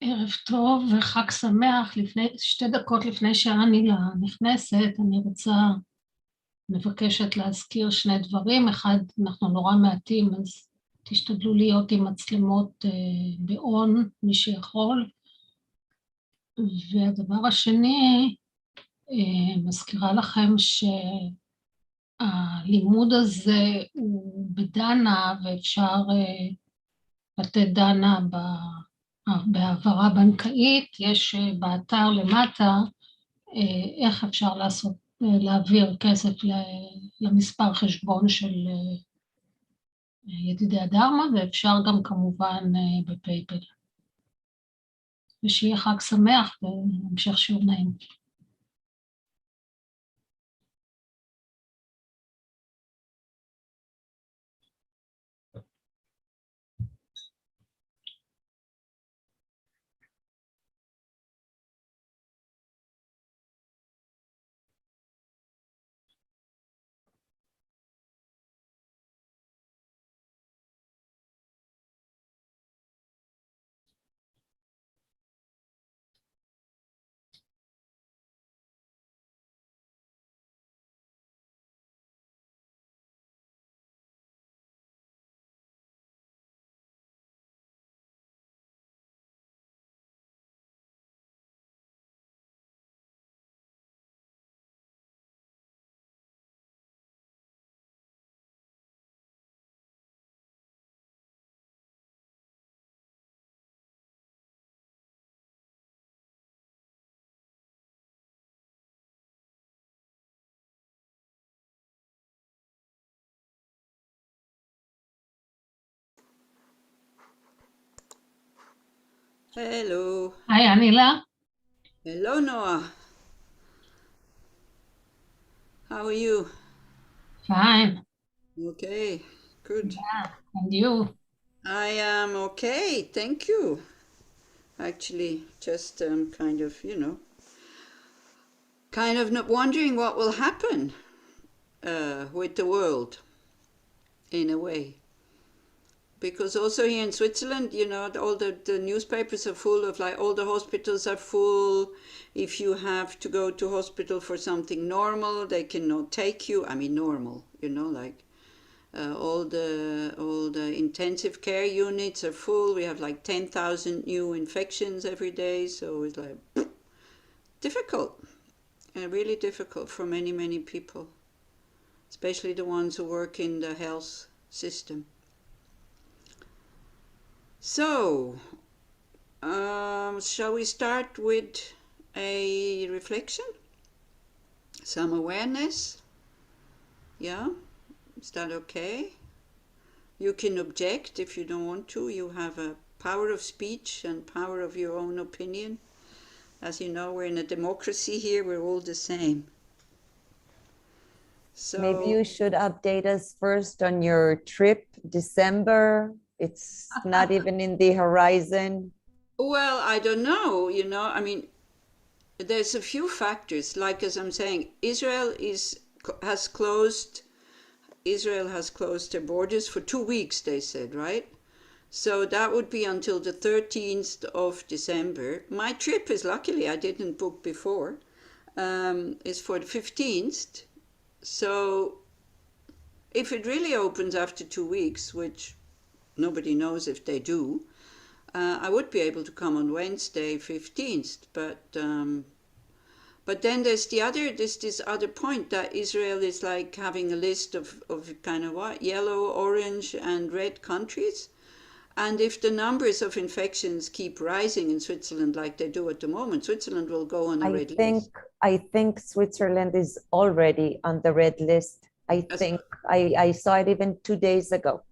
ערב טוב וחג שמח. שתי דקות לפני שאני נכנסת, אני מבקשת להזכיר שני דברים. אחד, אנחנו נורא מעטים, אז תשתדלו להיות עם מצלמות באון, מי שיכול. והדבר השני, מזכירה לכם שהלימוד הזה הוא בדנה, ואפשר לתת דנה בהעברה בנקאית. יש באתר למטה איך אפשר להעביר כסף למספר חשבון של ידידי הדרמה, ואפשר גם כמובן בפייפל. ושיהיה חג שמח והמשך שיעור נעים. Hello. היי, אנילה. Hello, Noah. How are you? Fine. Okay, good. Yeah, and you? I am okay, thank you. Actually, just kind of, not wondering what will happen with the world, in a way. Because also here in Switzerland, all the newspapers are full of, like, all the hospitals are full. If you have to go to hospital for something normal, they cannot take you. I mean, normal, like all the intensive care units are full. We have like 10,000 new infections every day. So it's like difficult, really difficult for many, many people, especially the ones who work in the health system. So, shall we start with a reflection? Some awareness? Yeah? Is that okay? You can object if you don't want to. You have a power of speech and power of your own opinion. As you know, we're in a democracy here. We're all the same. So maybe you should update us first on your trip, December. It's not even in the horizon. Well, I don't know, I mean, there's a few factors. Like, as I'm saying, Israel has closed their borders for 2 weeks, they said, right? So that would be until the 13th of December. My trip is, luckily, I didn't book before, is for the 15th. So if it really opens after 2 weeks, which nobody knows if they do, I would be able to come on Wednesday, 15th. But then there's this other point, that Israel is like having a list of kind of what, yellow, orange, and red countries. And if the numbers of infections keep rising in Switzerland like they do at the moment, Switzerland will go on a red list. I think Switzerland is already on the red list. I saw it even 2 days ago.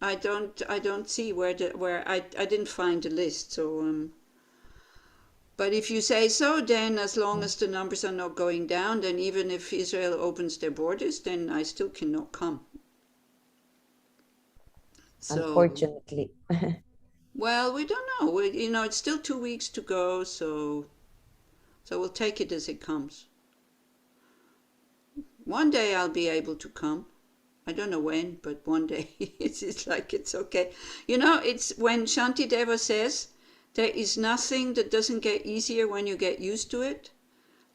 I don't see where I didn't find a list. So, but if you say so, then as long as the numbers are not going down, then even if Israel opens their borders, then I still cannot come. So, unfortunately. Well, we don't know. It's still 2 weeks to go, so we'll take it as it comes. One day I'll be able to come. I don't know when, but one day it's like, it's okay. It's when Shantideva says there is nothing that doesn't get easier when you get used to it.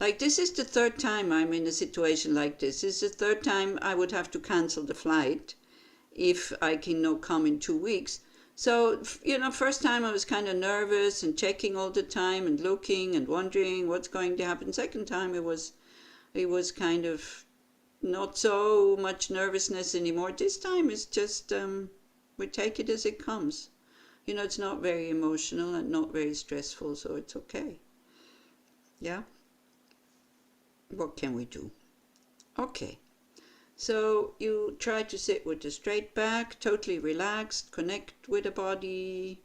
Like, this is the third time I'm in a situation like this. This is the third time I would have to cancel the flight if I can not come in 2 weeks. So, first time I was kind of nervous and checking all the time and looking and wondering what's going to happen. Second time it was kind of not so much nervousness anymore. This time it's just, we take it as it comes. It's not very emotional and not very stressful, so it's okay. Yeah? What can we do? Okay. So you try to sit with a straight back, totally relaxed, connect with the body.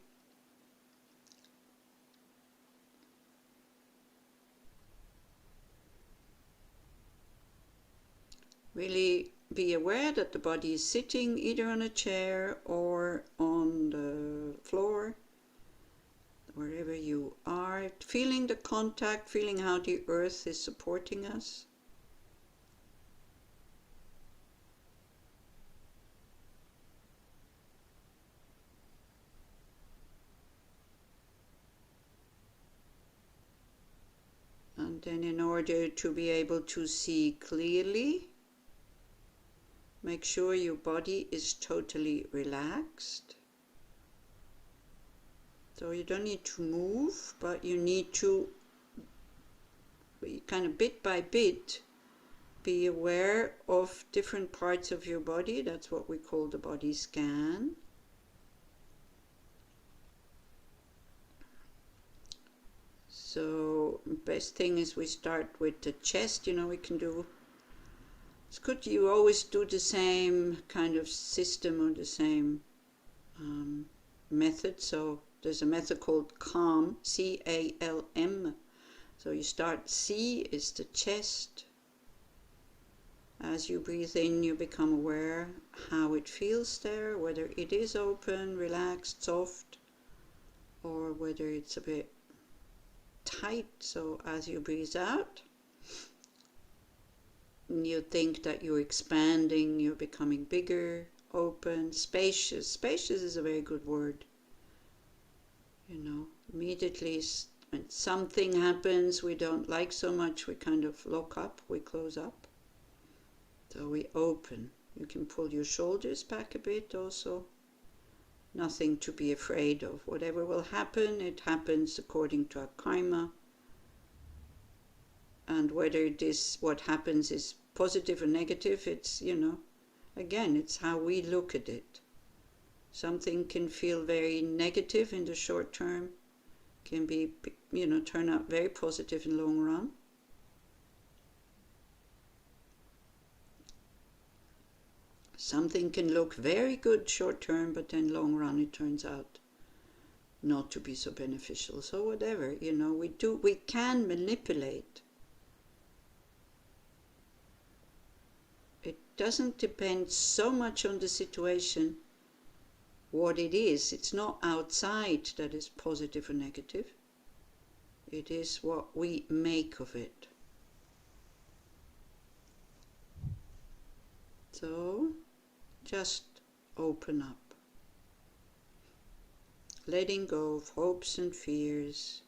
Really be aware that the body is sitting either on a chair or on the floor, wherever you are, feeling the contact, feeling how the earth is supporting us. And then in order to be able to see clearly, make sure your body is totally relaxed. So you don't need to move, but you need to kind of bit by bit be aware of different parts of your body. That's what we call the body scan. So best thing is we start with the chest. We can do, it's good you always do the same kind of system or the same method. So there's a method called CALM, C-A-L-M. So you start, C is the chest. As you breathe in, you become aware how it feels there, whether it is open, relaxed, soft, or whether it's a bit tight. So as you breathe out, you think that you're expanding, you're becoming bigger, open, spacious. Spacious is a very good word. Immediately when something happens we don't like so much, we kind of lock up, we close up. So we open. You can pull your shoulders back a bit also. Nothing to be afraid of. Whatever will happen, it happens according to our karma. And whether what happens is positive or negative, it's, again, it's how we look at it. Something can feel very negative in the short term, can be, turn out very positive in the long run. Something can look very good short term, but then long run it turns out not to be so beneficial. So whatever, we can manipulate. It doesn't depend so much on the situation, what it is. It's not outside that is positive or negative. It is what we make of it. So just open up. Letting go of hopes and fears.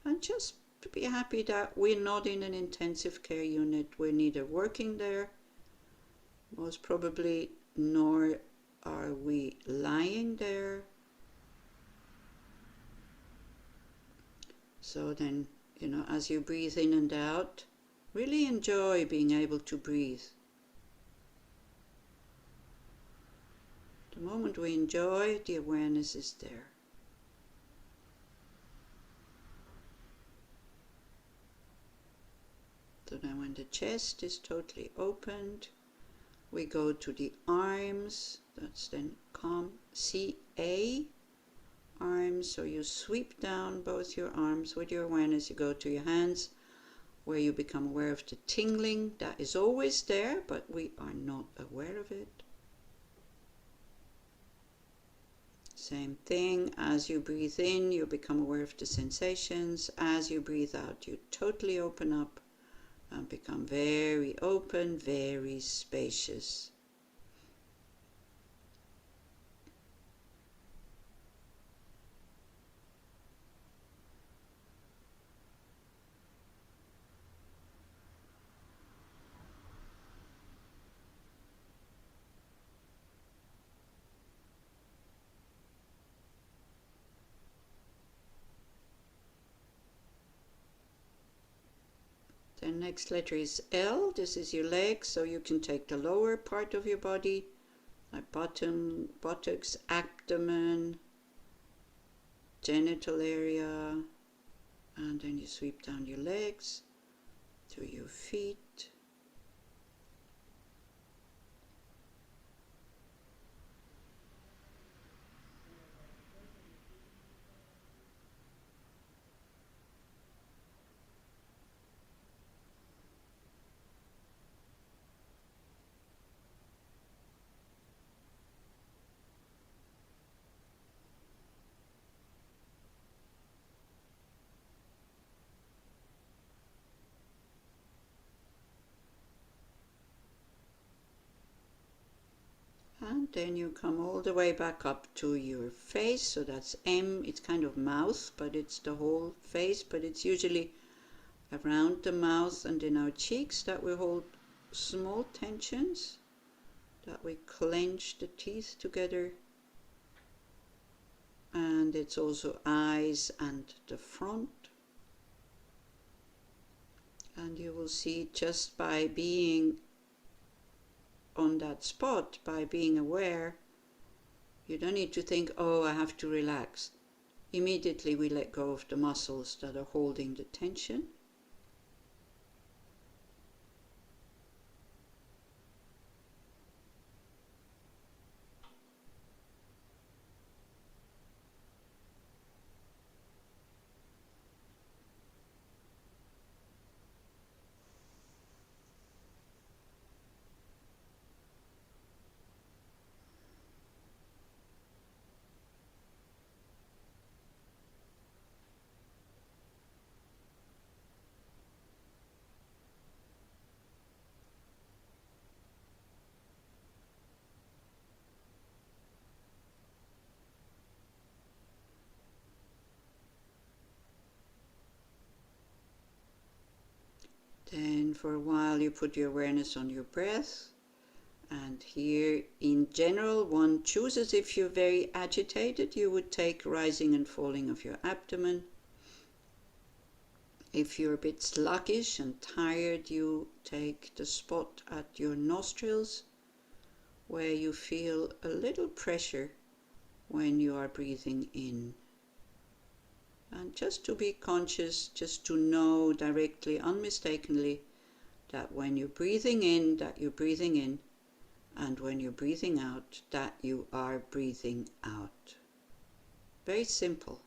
And just be happy that we're not in an intensive care unit. We're neither working there, most probably, nor are we lying there. So then, as you breathe in and out, really enjoy being able to breathe. The moment we enjoy, the awareness is there. So then when the chest is totally opened, we go to the arms. That's then calm, C-A, arms. So you sweep down both your arms with your awareness. You go to your hands, where you become aware of the tingling. That is always there, but we are not aware of it. Same thing, as you breathe in, you become aware of the sensations. As you breathe out, you totally open up and become very open, very spacious. next letter is L. This is your leg, so you can take the lower part of your body, like bottom, buttocks, abdomen, genital area, and then you sweep down your legs to your feet. And then you come all the way back up to your face, so that's M. It's kind of mouth, but it's the whole face, but it's usually around the mouth and in our cheeks that we hold small tensions, that we clench the teeth together. And it's also eyes and the front. And you will see, just by being on that spot, by being aware, you don't need to think, oh, I have to relax. Immediately we let go of the muscles that are holding the tension. Then for a while you put your awareness on your breath. And here, in general, one chooses, if you're very agitated, you would take rising and falling of your abdomen. If you're a bit sluggish and tired, you take the spot at your nostrils, where you feel a little pressure when you are breathing in. And just to be conscious, just to know directly, unmistakably, that when you're breathing in, that you're breathing in, and when you're breathing out, that you are breathing out. Very simple.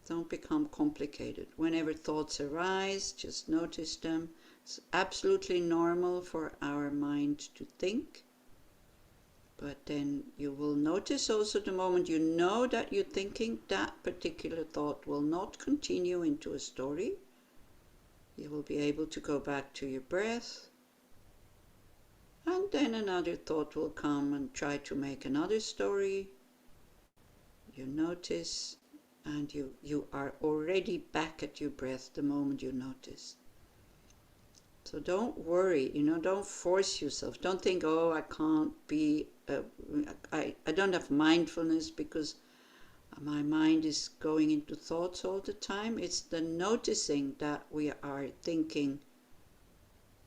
Don't become complicated. Whenever thoughts arise, just notice them. It's absolutely normal for our mind to think. But then you will notice also, the moment you know that you're thinking, that particular thought will not continue into a story. You will be able to go back to your breath. And then another thought will come and try to make another story. You notice, and you are already back at your breath the moment you notice. So don't worry, don't force yourself. Don't think, oh, I can't be, I don't have mindfulness because my mind is going into thoughts all the time. It's the noticing that we are thinking.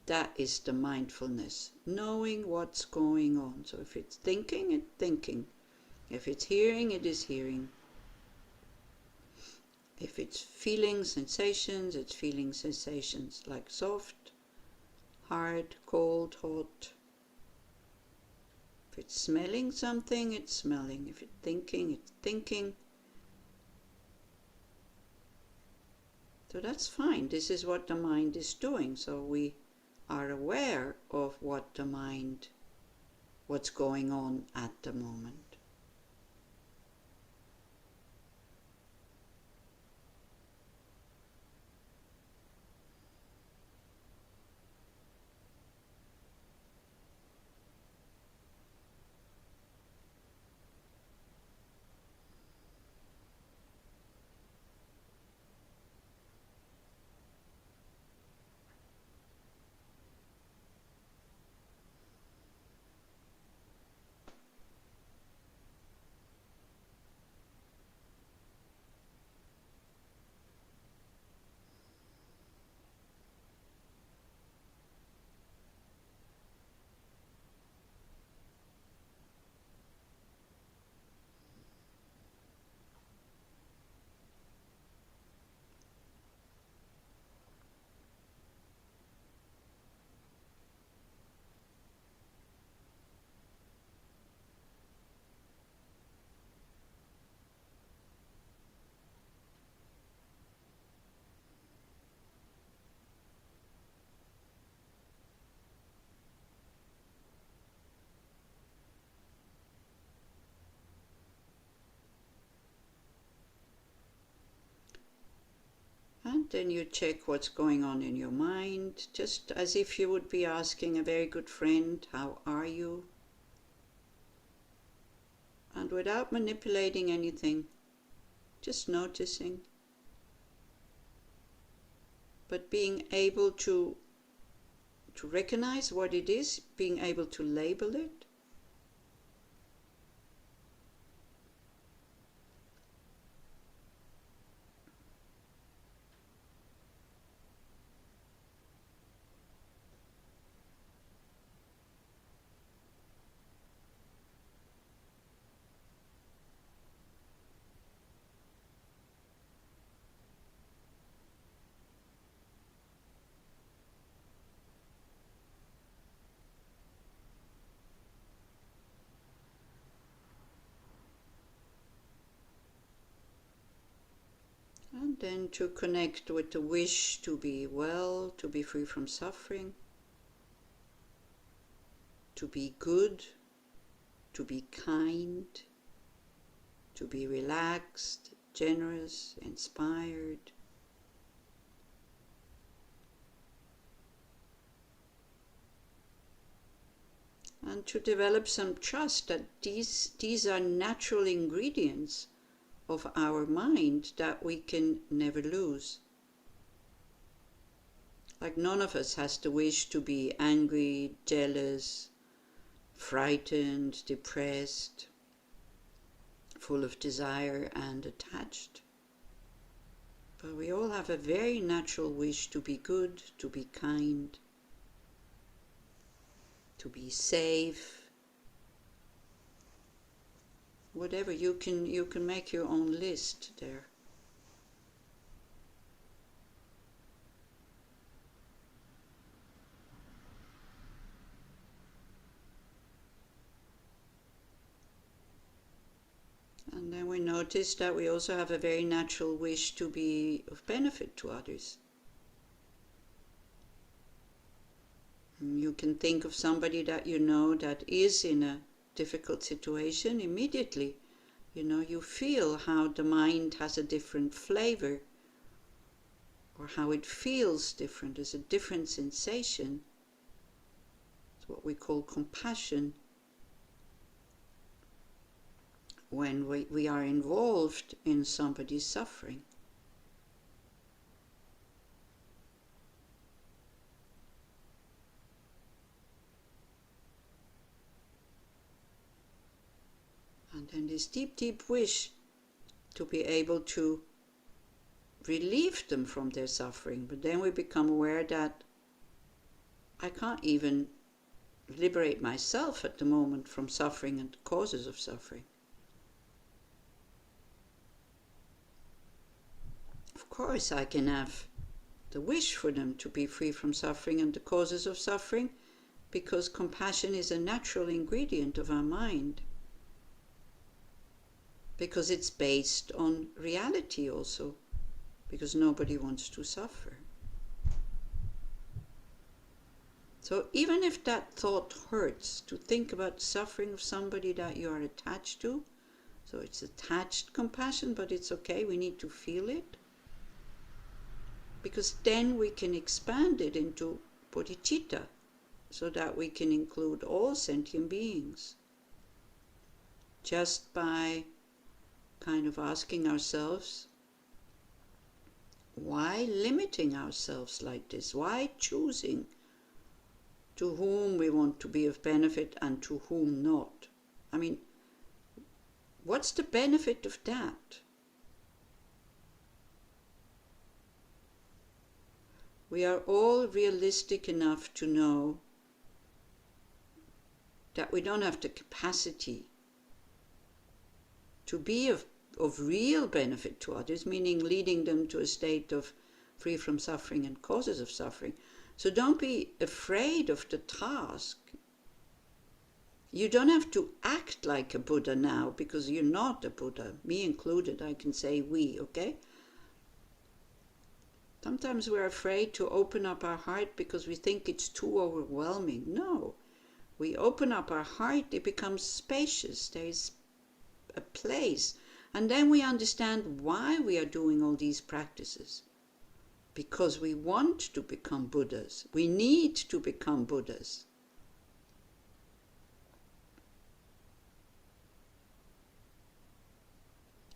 That is the mindfulness, knowing what's going on. So if it's thinking, it's thinking. If it's hearing, it is hearing. If it's feeling sensations, it's feeling sensations, like soft, hard, cold, hot. If it's smelling something, it's smelling. If it's thinking, it's thinking. So that's fine. This is what the mind is doing. So we are aware of what the mind, what's going on at the moment. And then you check what's going on in your mind, just as if you would be asking a very good friend, how are you? And without manipulating anything, just noticing. But being able to recognize what it is, being able to label it. And then to connect with the wish to be well, to be free from suffering, to be good, to be kind, to be relaxed, generous, inspired. And to develop some trust that these are natural ingredients of our mind that we can never lose. Like none of us has the wish to be angry, jealous, frightened, depressed, full of desire and attached. But we all have a very natural wish to be good, to be kind, to be safe. Whatever, you can make your own list there. And then we notice that we also have a very natural wish to be of benefit to others. You can think of somebody that you know that is in a difficult situation immediately. You feel how the mind has a different flavor, or how it feels different. There's a different sensation. It's what we call compassion. When we are involved in somebody's suffering. And then this deep, deep wish to be able to relieve them from their suffering. But then we become aware that I can't even liberate myself at the moment from suffering and causes of suffering. Of course I can have the wish for them to be free from suffering and the causes of suffering, because compassion is a natural ingredient of our mind. Because it's based on reality also, because nobody wants to suffer. So even if that thought hurts, to think about suffering of somebody that you are attached to, so it's attached compassion, but it's okay, we need to feel it. Because then we can expand it into bodhicitta, so that we can include all sentient beings. Just by kind of asking ourselves, why limiting ourselves like this? Why choosing to whom we want to be of benefit and to whom not? I mean, what's the benefit of that? We are all realistic enough to know that we don't have the capacity to be of real benefit to others, meaning leading them to a state of free from suffering and causes of suffering. So don't be afraid of the task. You don't have to act like a Buddha now, because you're not a Buddha, me included. I can say we, okay? Sometimes we're afraid to open up our heart because we think it's too overwhelming. No, we open up our heart, it becomes spacious, there's a place. And then we understand why we are doing all these practices. because we want to become Buddhas. We need to become Buddhas.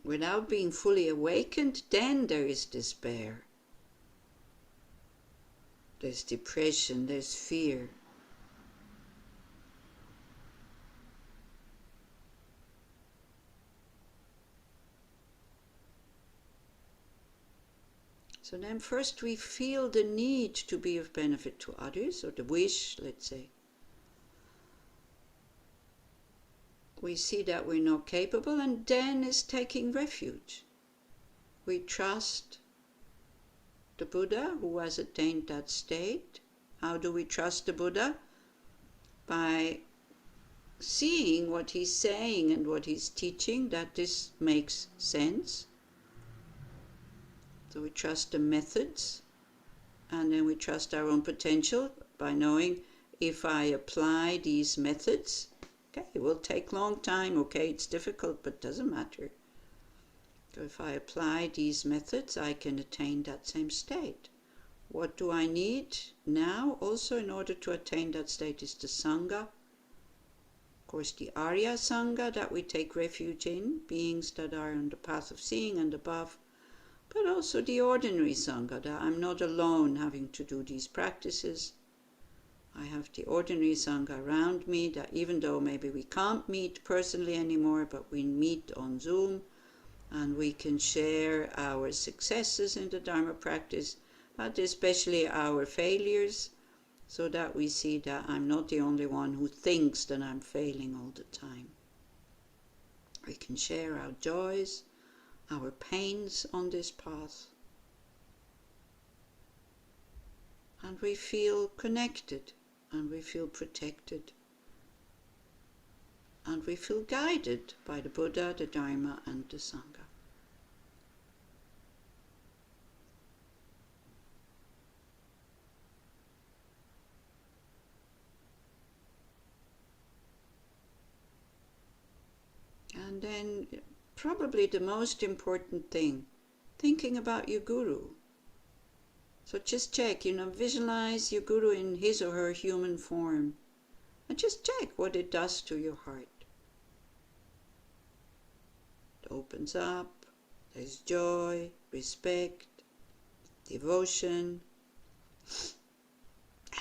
Without being fully awakened, then there is despair. There's depression, there's fear. So then first we feel the need to be of benefit to others, or the wish, let's say. We see that we're not capable, and then is taking refuge. We trust the Buddha who has attained that state. How do we trust the Buddha? By seeing what he's saying and what he's teaching, that this makes sense. So we trust the methods, and then we trust our own potential by knowing if I apply these methods, okay, it will take a long time, okay, it's difficult, but it doesn't matter. So if I apply these methods, I can attain that same state. What do I need now also in order to attain that state is the Sangha. Of course, the Arya Sangha that we take refuge in, beings that are on the path of seeing and above, but also the ordinary Sangha, that I'm not alone having to do these practices. I have the ordinary Sangha around me, that even though maybe we can't meet personally anymore, but we meet on Zoom, and we can share our successes in the Dharma practice, but especially our failures, so that we see that I'm not the only one who thinks that I'm failing all the time. We can share our joys, our pains on this path, and we feel connected, and we feel protected, and we feel guided by the Buddha, the Dharma, and the Sangha. And then probably the most important thing, thinking about your guru. So just check, visualize your guru in his or her human form, and just check what it does to your heart. It opens up, there's joy, respect, devotion,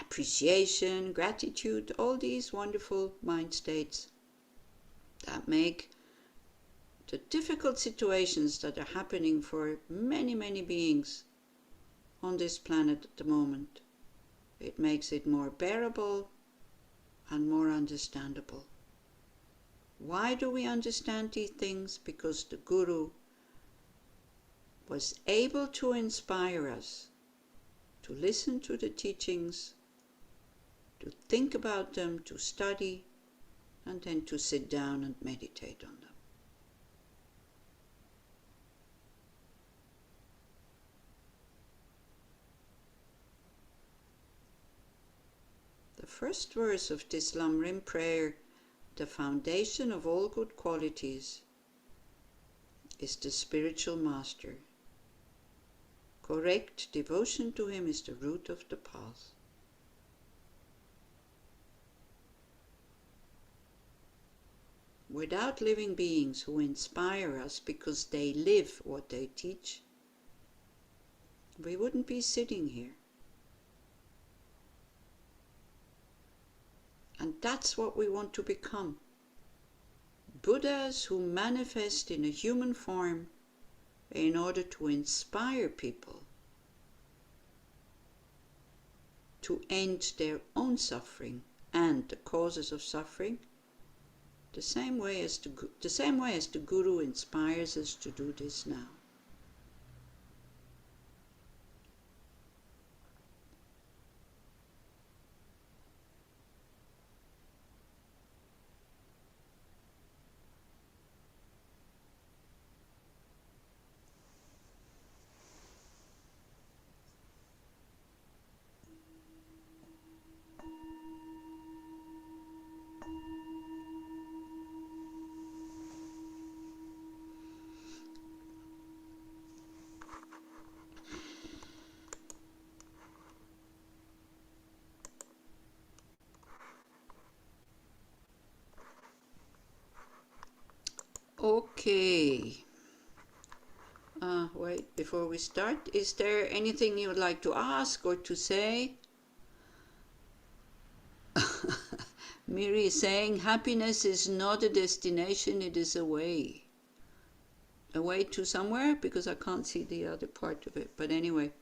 appreciation, gratitude, all these wonderful mind states that make the difficult situations that are happening for many, many beings on this planet at the moment, it makes it more bearable and more understandable. Why do we understand these things? Because the Guru was able to inspire us to listen to the teachings, to think about them, to study, and then to sit down and meditate on them. The first verse of this Lamrim prayer, the foundation of all good qualities, is the spiritual master. Correct devotion to him is the root of the path. Without living beings who inspire us because they live what they teach, we wouldn't be sitting here. And that's what we want to become. Buddhas who manifest in a human form in order to inspire people to end their own suffering and the causes of suffering, the same way as the Guru inspires us to do this now. Okay. Wait, before we start, is there anything you would like to ask or to say? Miri is saying, happiness is not a destination, it is a way. A way to somewhere, because I can't see the other part of it. But anyway.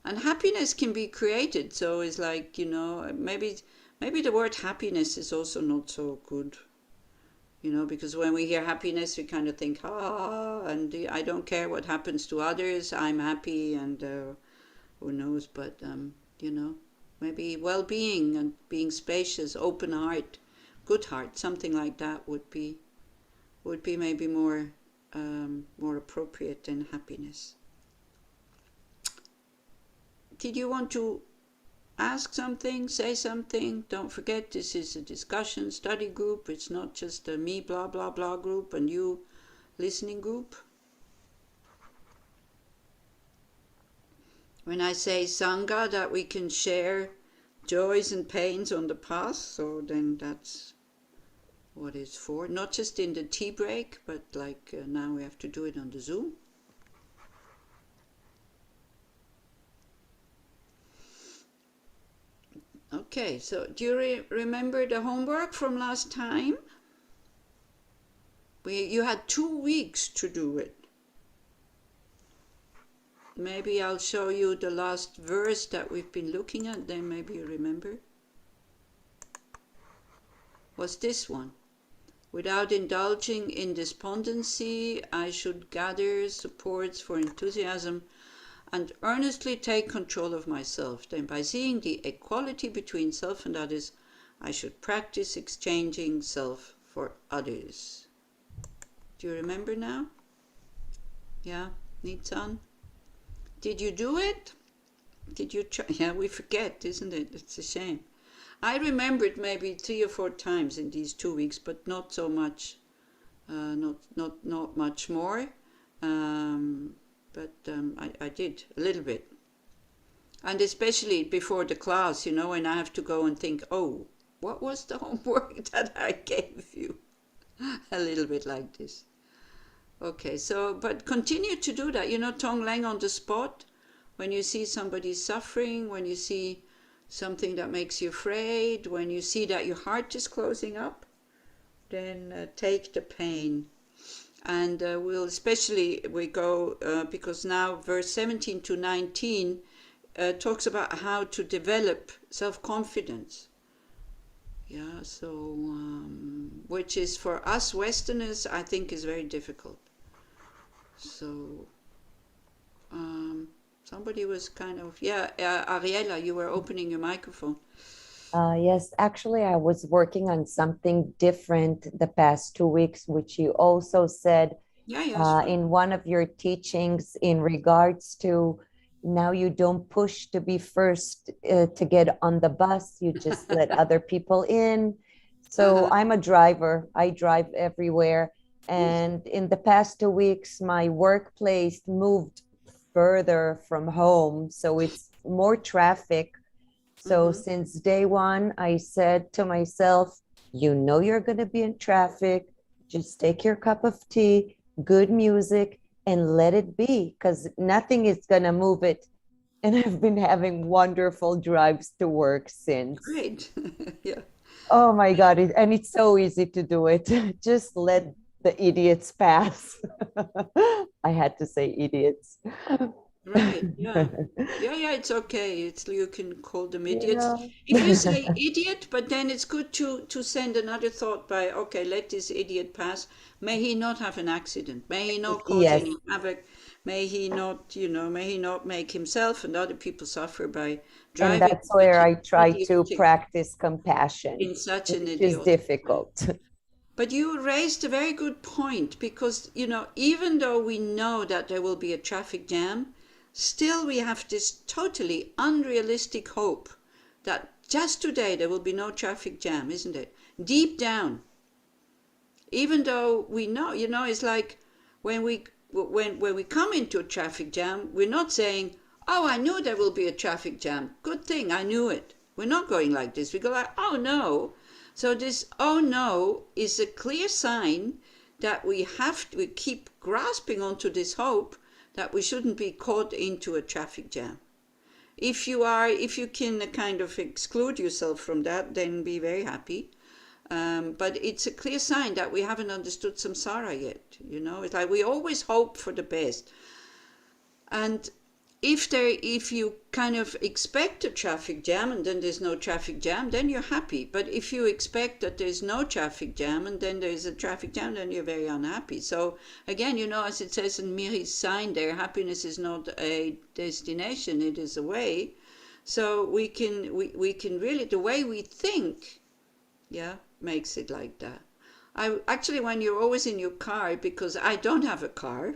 And happiness can be created, so it's like, maybe the word happiness is also not so good. Because when we hear happiness, we kind of think, and I don't care what happens to others, I'm happy, and who knows, but, maybe well-being and being spacious, open heart, good heart, something like that would be maybe more appropriate than happiness. Did you want to ask something, say something? Don't forget, this is a discussion study group. It's not just a me blah blah blah group and you listening group. When I say Sangha, that we can share joys and pains on the path, so then that's what it's for. Not just in the tea break, but like now we have to do it on the Zoom. Okay, so do you remember the homework from last time? You had 2 weeks to do it. Maybe I'll show you the last verse that we've been looking at, then maybe you remember. Was this one? Without indulging in despondency, I should gather supports for enthusiasm and earnestly take control of myself. Then by seeing the equality between self and others, I should practice exchanging self for others. Do you remember now? Yeah, Nitsan? Did you do it? Did you try? Yeah, we forget, isn't it? It's a shame. I remembered maybe 3 or 4 times in these 2 weeks, but not so much, not much more. But I did a little bit. And especially before the class, when I have to go and think, oh, what was the homework that I gave you? A little bit like this. Okay, so, but continue to do that. Tonglen on the spot, when you see somebody suffering, when you see something that makes you afraid, when you see that your heart is closing up, then take the pain. And we go, because now verse 17 to 19 talks about how to develop self-confidence. Yeah, so, which is for us Westerners, I think is very difficult. So, somebody was kind of, Ariella, you were opening your microphone. Yes, actually, I was working on something different the past 2 weeks, which you also said in one of your teachings in regards to now you don't push to be first to get on the bus, you just let other people in. So I'm a driver, I drive everywhere. And in the past 2 weeks, my workplace moved further from home. So it's more traffic. So since day one, I said to myself, you're going to be in traffic. Just take your cup of tea, good music, and let it be, because nothing is going to move it. And I've been having wonderful drives to work since. Great. Yeah. Oh my God. And it's so easy to do it. Just let the idiots pass. I had to say idiots. Right, yeah. Yeah, it's okay. You can call them idiots. If you say idiot, but then it's good to send another thought by, okay, let this idiot pass. May he not have an accident. May he not cause any havoc. May he not make himself and other people suffer by driving. And that's where I try to practice compassion. In such an idiot. Which is difficult. But you raised a very good point, because, even though we know that there will be a traffic jam, still we have this totally unrealistic hope that just today there will be no traffic jam, isn't it? Deep down. Even though we know, it's like when we come into a traffic jam, we're not saying, oh, I knew there will be a traffic jam. Good thing, I knew it. We're not going like this. We go like, oh no. So this oh no is a clear sign that we keep grasping onto this hope that we shouldn't be caught into a traffic jam. If you can kind of exclude yourself from that, then be very happy. But it's a clear sign that we haven't understood samsara yet. It's like we always hope for the best. And if you kind of expect a traffic jam and then there's no traffic jam, then you're happy. But if you expect that there's no traffic jam and then there's a traffic jam, then you're very unhappy. So again, as it says in Miri's sign there, happiness is not a destination, it is a way. So we can really, the way we think, makes it like that. Actually, when you're always in your car, because I don't have a car,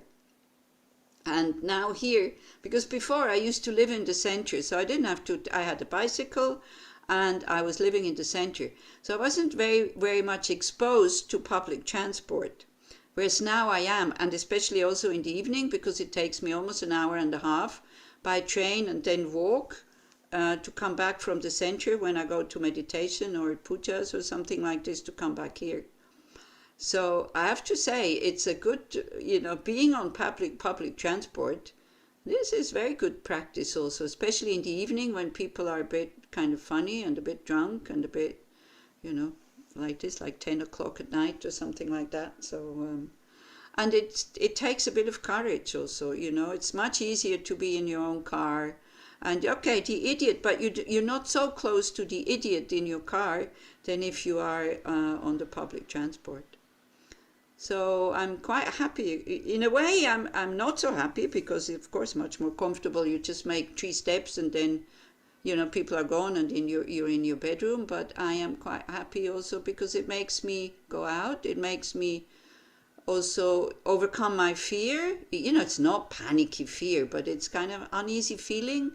and now here, because before I used to live in the center, so I didn't have to, I had a bicycle and I was living in the center. So I wasn't very, very much exposed to public transport. Whereas now I am, and especially also in the evening, because it takes me almost an hour and a half by train and then walk to come back from the center when I go to meditation or pujas or something like this to come back here. So I have to say, it's a good, being on public transport, this is very good practice also, especially in the evening when people are a bit kind of funny and a bit drunk and a bit, like this, like 10 o'clock at night or something like that. So, and it takes a bit of courage also, it's much easier to be in your own car. And okay, the idiot, but you're not so close to the idiot in your car than if you are on the public transport. So I'm quite happy. In a way, I'm not so happy because, of course, much more comfortable. You just make 3 steps and then, people are gone and then you're in your bedroom. But I am quite happy also because it makes me go out. It makes me also overcome my fear. It's not panicky fear, but it's kind of uneasy feeling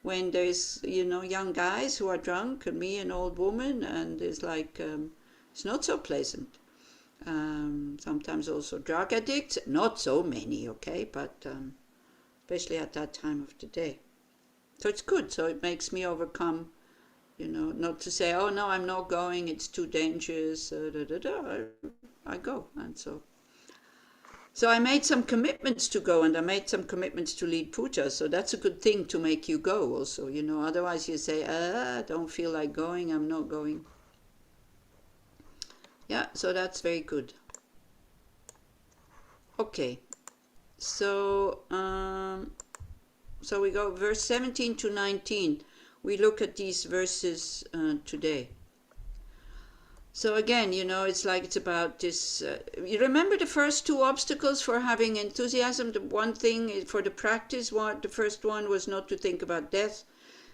when there's, young guys who are drunk and me, an old woman, and it's like, it's not so pleasant. Sometimes also drug addicts, not so many, okay, but especially at that time of the day. So it's good, so it makes me overcome, not to say, oh no, I'm not going, it's too dangerous, I go, and so I made some commitments to go, and I made some commitments to lead puja, so that's a good thing to make you go also, otherwise you say, I don't feel like going, I'm not going. Yeah, so that's very good. Okay, so we go verse 17 to 19. We look at these verses today. So again, it's like it's about this. You remember the first 2 obstacles for having enthusiasm? The one thing for the practice, the first one was not to think about death.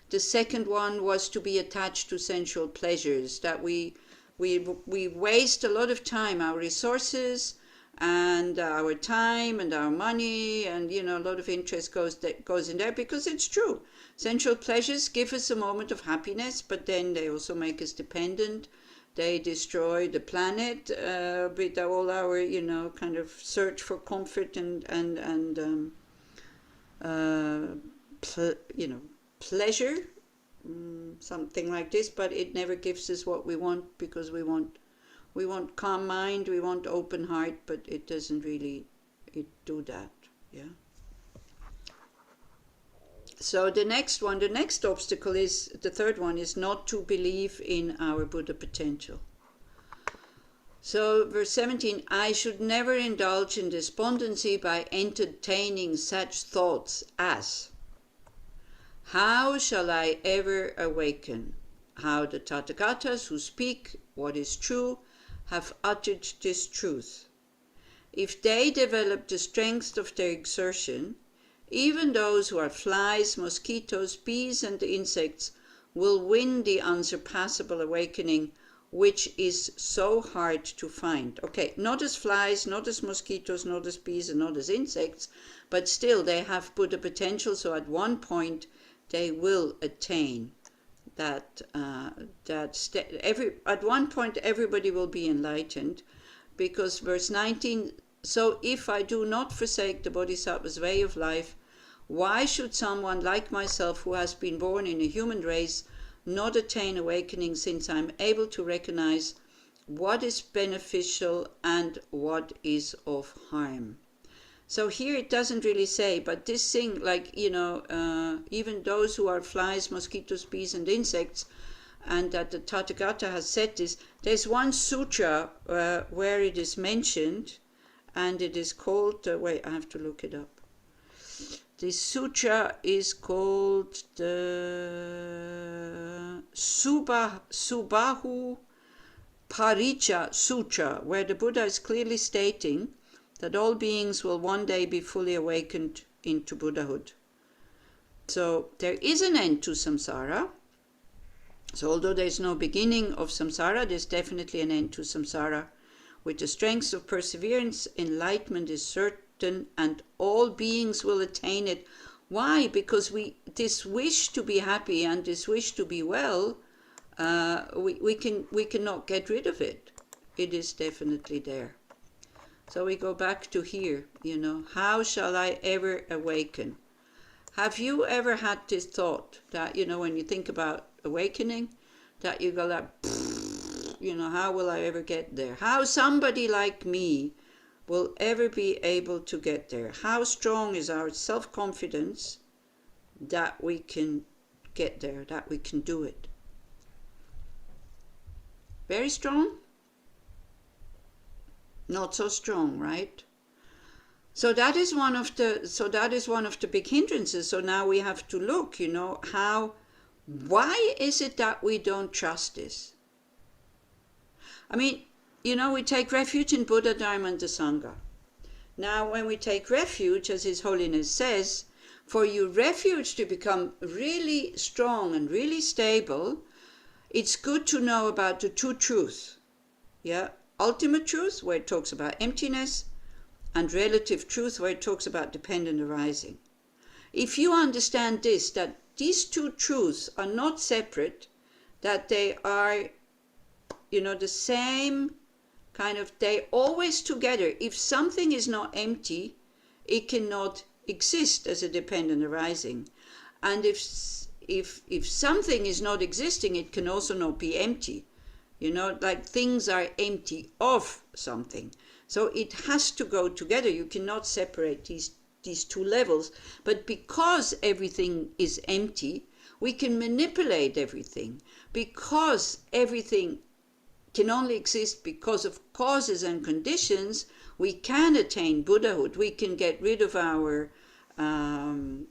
The second one was to be attached to sensual pleasures, that we waste a lot of time, our resources and our time and our money, and a lot of interest goes in there, because it's true. Sensual pleasures give us a moment of happiness, but then they also make us dependent. They destroy the planet with all our kind of search for comfort and pleasure. Something like this, but it never gives us what we want, because we want calm mind, we want open heart, but it doesn't really do that. So the next obstacle is, the third one is not to believe in our Buddha potential. So verse 17, I should never indulge in despondency by entertaining such thoughts as, how shall I ever awaken? How the Tathagatas who speak what is true have uttered this truth. If they develop the strength of their exertion, even those who are flies, mosquitoes, bees, and insects will win the unsurpassable awakening, which is so hard to find. Okay, not as flies, not as mosquitoes, not as bees, and not as insects, but still they have Buddha potential, so at one point they will attain that. At one point everybody will be enlightened, because verse 19, so if I do not forsake the Bodhisattva's way of life, why should someone like myself, who has been born in a human race, not attain awakening, since I am able to recognize what is beneficial and what is of harm. So here it doesn't really say, but this thing, like, even those who are flies, mosquitoes, bees, and insects, and that the Tathagata has said this, there's one sutra where it is mentioned, and it is called, wait, I have to look it up. This sutra is called the Subahu Paricha Sutra, where the Buddha is clearly stating that all beings will one day be fully awakened into Buddhahood. So there is an end to samsara. So although there is no beginning of samsara, there's definitely an end to samsara. With the strength of perseverance, enlightenment is certain, and all beings will attain it. Why? Because this wish to be happy and this wish to be well, we cannot get rid of it. It is definitely there. So we go back to here, how shall I ever awaken? Have you ever had this thought that, when you think about awakening, that you go like, how will I ever get there? How somebody like me will ever be able to get there? How strong is our self-confidence that we can get there, that we can do it? Very strong? Not so strong, right? So that is one of the big hindrances. So now we have to look, why is it that we don't trust this? I mean, we take refuge in Buddha, Dharma, and the Sangha. Now, when we take refuge, as His Holiness says, for your refuge to become really strong and really stable, it's good to know about the two truths. Yeah, ultimate truth, where it talks about emptiness, and relative truth, where it talks about dependent arising. If you understand this, that these two truths are not separate, that they are, the same kind of, they always together. If something is not empty, it cannot exist as a dependent arising. And if something is not existing, it can also not be empty. Like things are empty of something. So it has to go together. You cannot separate these two levels. But because everything is empty, we can manipulate everything. Because everything can only exist because of causes and conditions, we can attain Buddhahood. We can get rid of our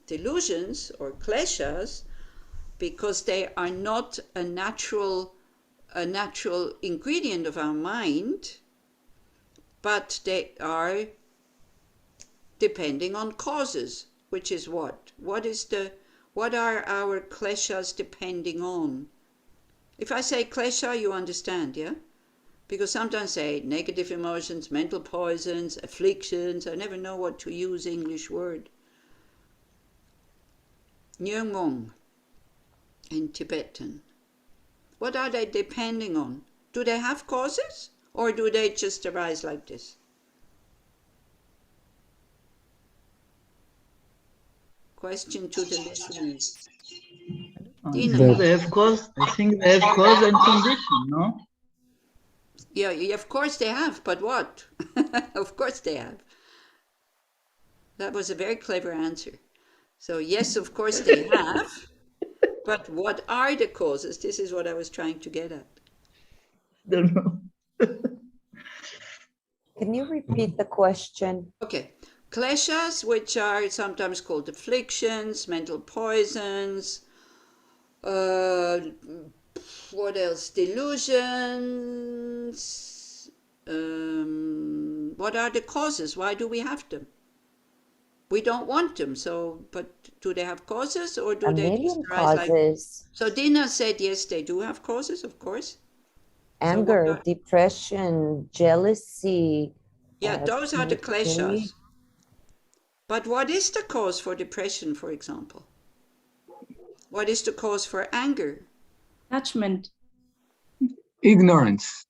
delusions or kleshas, because they are not a natural ingredient of our mind, but they are depending on causes, which is what? What are our kleshas depending on? If I say klesha, you understand, yeah? Because sometimes I say negative emotions, mental poisons, afflictions. I never know what to use English word. Nyungmong in Tibetan. What are they depending on? Do they have causes, or do they just arise like this? Question to the listeners. I think they have cause and condition, no? Yeah, of course they have, but what? Of course they have. That was a very clever answer. So yes, of course they have, but what are the causes? This is what I was trying to get at. Don't know. Can you repeat the question? Okay. Kleshas, which are sometimes called afflictions, mental poisons, what else? Delusions. What are the causes? Why do we have them? We don't want them. So, but do they have causes, or do they just arise like? So Dina said yes, they do have causes, of course. Anger, depression, jealousy. Yeah, those are the kleshas. But what is the cause for depression, for example? What is the cause for anger? Attachment. Ignorance.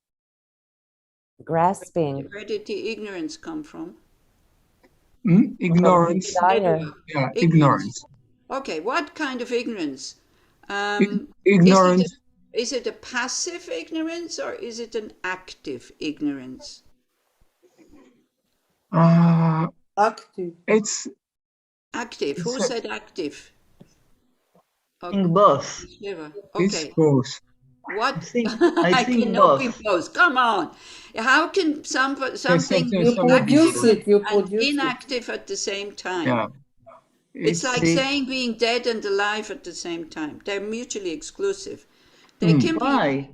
Grasping. Where did the ignorance come from? Ignorance. Desire. Yeah, ignorance. Okay, what kind of ignorance? Ignorance. Is it a passive ignorance or is it an active ignorance? Active. It's active. Who said active? Okay. Both. Okay. It's both. What? I think cannot be both. both. Come on. How can something be You produce it. You and produce it. inactive at the same time? Yeah. It's like saying being dead and alive at the same time. They're mutually exclusive. They can Why?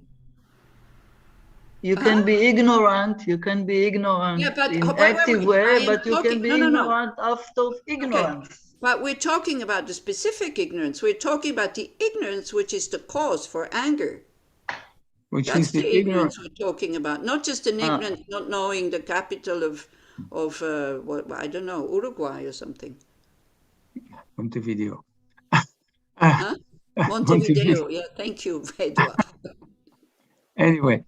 You can be ignorant. You can be ignorant in active way, but you can be ignorant out of ignorance. Okay. But we're talking about the specific ignorance. We're talking about the ignorance which is the cause for anger. That's the ignorance we're talking about, not just an ignorance not knowing the capital of what, I don't know, Uruguay or something. Montevideo. Huh? Montevideo. Yeah, thank you, Edward. Anyway,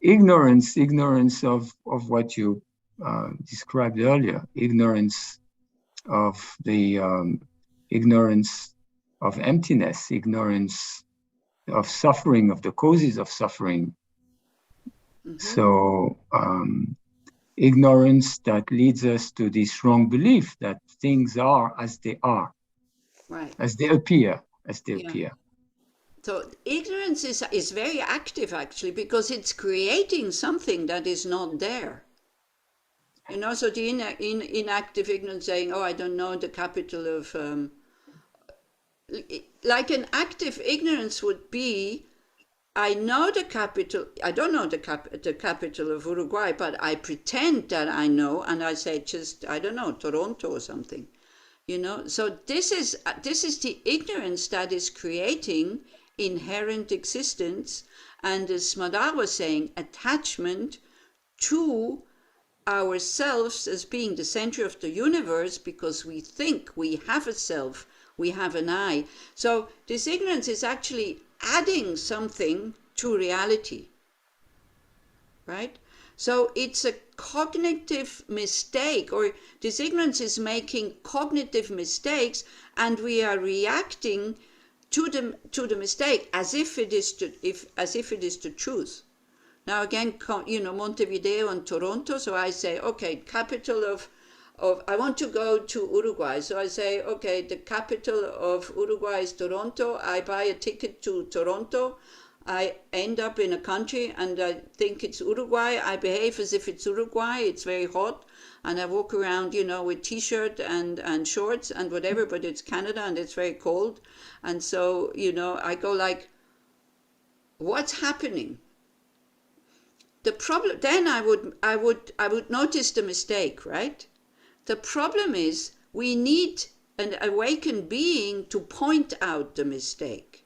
ignorance of what you described earlier, ignorance of the ignorance of emptiness, ignorance of suffering, of the causes of suffering. So ignorance that leads us to this wrong belief that things are as they are, right? As they appear, appear. So ignorance is very active actually, because it's creating something that is not there. You know, so the inactive ignorance saying, oh, I don't know the capital of, like an active ignorance would be, I know the capital, I don't know the capital of Uruguay, but I pretend that I know, and I say just, I don't know, Toronto or something. You know, so this is the ignorance that is creating inherent existence, and as Madar was saying, attachment to ourselves as being the center of the universe, because we think we have a self, we have an I. So this ignorance is actually adding something to reality, right? So it's a cognitive mistake, or this ignorance is making cognitive mistakes, and we are reacting to the mistake as if it is the truth. Now again, you know, Montevideo and Toronto. So I say, okay, capital of I want to go to Uruguay. So I say, okay, the capital of Uruguay is Toronto. I buy a ticket to Toronto. I end up in a country and I think it's Uruguay. I behave as if it's Uruguay. It's very hot. And I walk around, you know, with t-shirt and shorts and whatever, but it's Canada and it's very cold. And so, you know, I go like, what's happening? The problem, then I would notice the mistake, right? The problem is we need an awakened being to point out the mistake.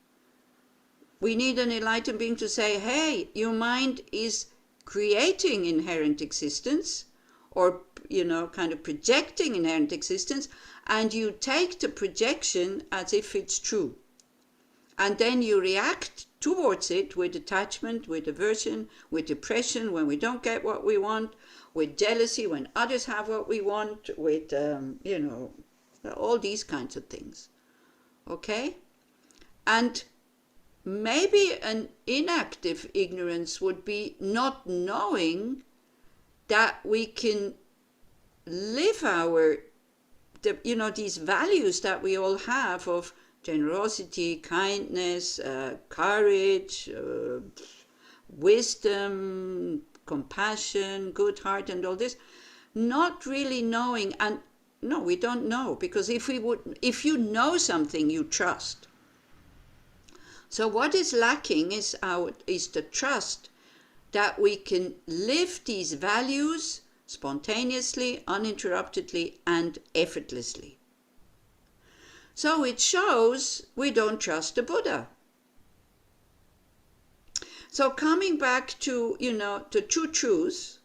We need an enlightened being to say, hey, your mind is creating inherent existence, or, you know, kind of projecting inherent existence, and you take the projection as if it's true. And then you react towards it with attachment, with aversion, with depression when we don't get what we want, with jealousy when others have what we want, with, you know, all these kinds of things. Okay? And maybe an inactive ignorance would be not knowing that we can live you know, these values that we all have of generosity, kindness, courage, wisdom, compassion, good heart, and all this, not really knowing. And no, we don't know, because if you know something, you trust. So what is lacking is the trust that we can live these values spontaneously, uninterruptedly, and effortlessly. So it shows we don't trust the Buddha. So coming back to, you know, the two truths,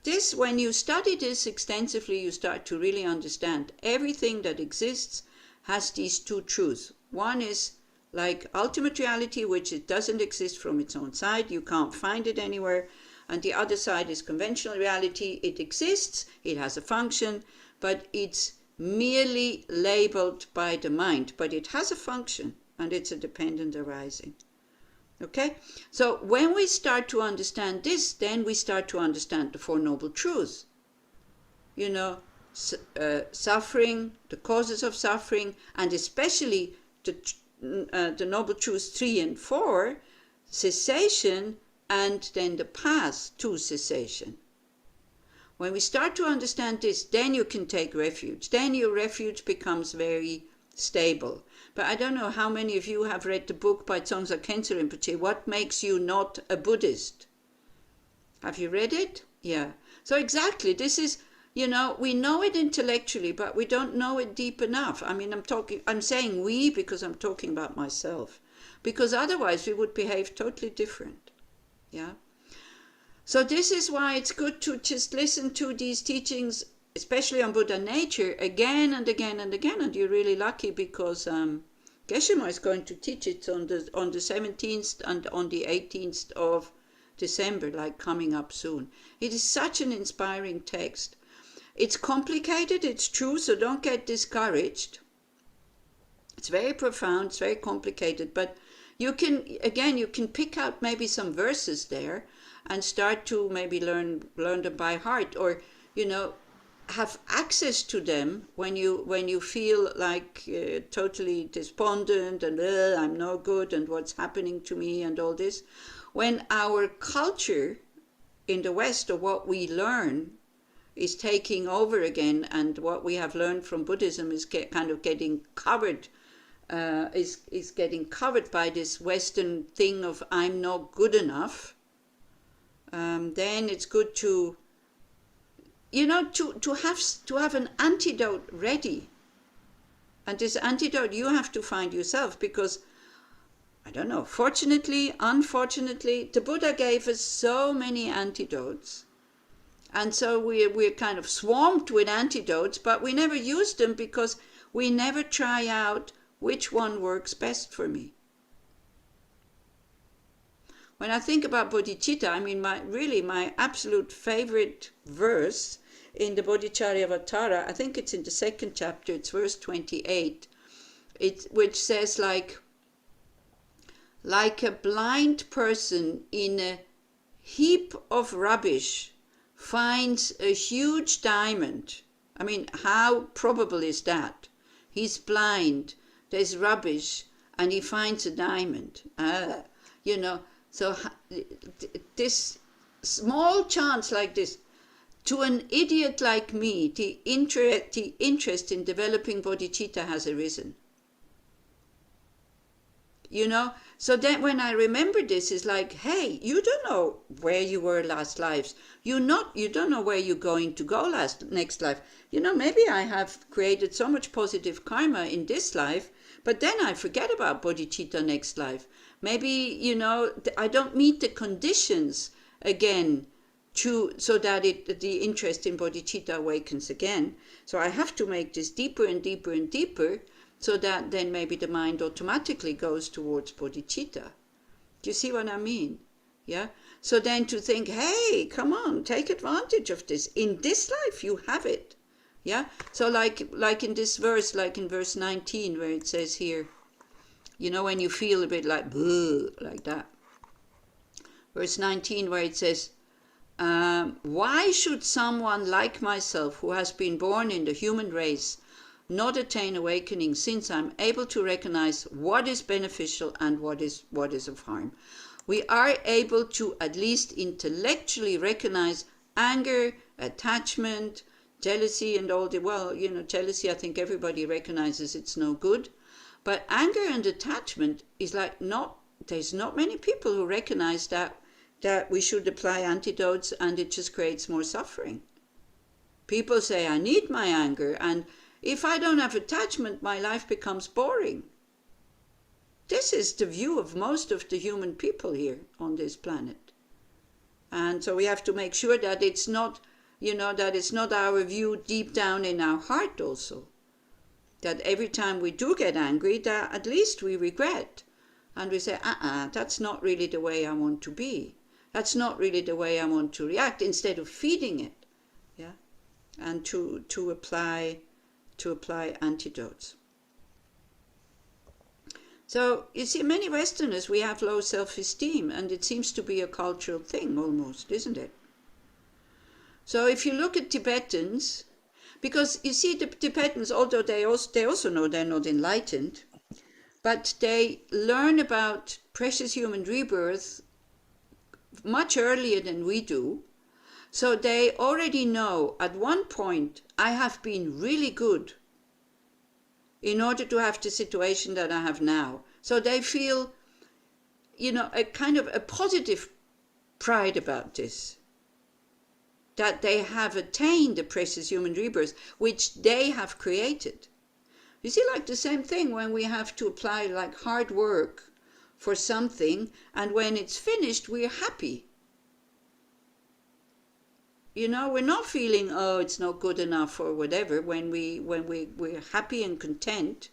this, when you study this extensively, you start to really understand everything that exists has these two truths. One is like ultimate reality, which it doesn't exist from its own side. You can't find it anywhere. And the other side is conventional reality. It exists, it has a function, but it's merely labeled by the mind. But it has a function, and it's a dependent arising. Okay? So when we start to understand this, then we start to understand the Four Noble Truths. You know, suffering, the causes of suffering, and especially the Noble Truths 3 and 4, cessation, and then the path to cessation. When we start to understand this, then you can take refuge. Then your refuge becomes very stable. But I don't know how many of you have read the book by Tsongsa Khyentse Rinpoche, What Makes You Not a Buddhist? Have you read it? Yeah. So exactly, this is, you know, we know it intellectually, but we don't know it deep enough. I mean, I'm saying we because I'm talking about myself. Because otherwise we would behave totally different. Yeah. So this is why it's good to just listen to these teachings, especially on Buddha nature, again and again and again. And you're really lucky because Geshe-ma is going to teach it on the 17th and on the 18th of December, like coming up soon. It is such an inspiring text. It's complicated, it's true, so don't get discouraged. It's very profound, it's very complicated, but you can pick out maybe some verses there and start to maybe learn them by heart, or, you know, have access to them when you feel like totally despondent and I'm no good and what's happening to me and all this. When our culture in the West, or what we learn, is taking over again, and what we have learned from Buddhism is kind of getting covered, is getting covered by this Western thing of I'm not good enough, then it's good to, you know, to have an antidote ready. And this antidote you have to find yourself, because, I don't know, fortunately, unfortunately, the Buddha gave us so many antidotes. And so we're kind of swamped with antidotes, but we never use them because we never try out which one works best for me. When I think about bodhicitta, I mean, my absolute favorite verse in the Bodhicharyavatara, I think it's in the 2nd chapter, it's verse 28, which says like a blind person in a heap of rubbish finds a huge diamond. I mean, how probable is that? He's blind, there's rubbish, and he finds a diamond. You know, so this small chance like this, to an idiot like me, the interest in developing bodhicitta has arisen. You know, so then when I remember this, it's like, hey, you don't know where you were last lives. You don't know where you're going to go next life. You know, maybe I have created so much positive karma in this life, but then I forget about bodhicitta next life. Maybe, you know, I don't meet the conditions again so that the interest in bodhicitta awakens again. So I have to make this deeper and deeper and deeper, so that then maybe the mind automatically goes towards bodhicitta. Do you see what I mean? Yeah? So then to think, hey, come on, take advantage of this. In this life, you have it. Yeah? So like in this verse, like in verse 19, where it says here, you know, when you feel a bit like, like that. Verse 19, where it says, why should someone like myself, who has been born in the human race, not attain awakening, since I'm able to recognize what is beneficial and what is of harm? We are able to at least intellectually recognize anger, attachment, jealousy, and all the, well, you know, jealousy, I think everybody recognizes it's no good. But anger and attachment is like there's not many people who recognize that we should apply antidotes, and it just creates more suffering. People say, I need my anger, and if I don't have attachment, my life becomes boring. This is the view of most of the human people here on this planet. And so we have to make sure that it's not, you know, that it's not our view deep down in our heart also. That every time we do get angry, that at least we regret. And we say, that's not really the way I want to be. That's not really the way I want to react, instead of feeding it. Yeah. And to apply antidotes. So, you see, many Westerners, we have low self-esteem, and it seems to be a cultural thing almost, isn't it? So if you look at Tibetans, because you see the Tibetans, although they also know they're not enlightened, but they learn about precious human rebirth much earlier than we do. So they already know at one point, I have been really good in order to have the situation that I have now. So they feel, a kind of a positive pride about this, that they have attained the precious human rebirth, which they have created. You see, like the same thing when we have to apply like hard work for something, and when it's finished, we're happy. We're not feeling, oh, it's not good enough or whatever. When we're happy and content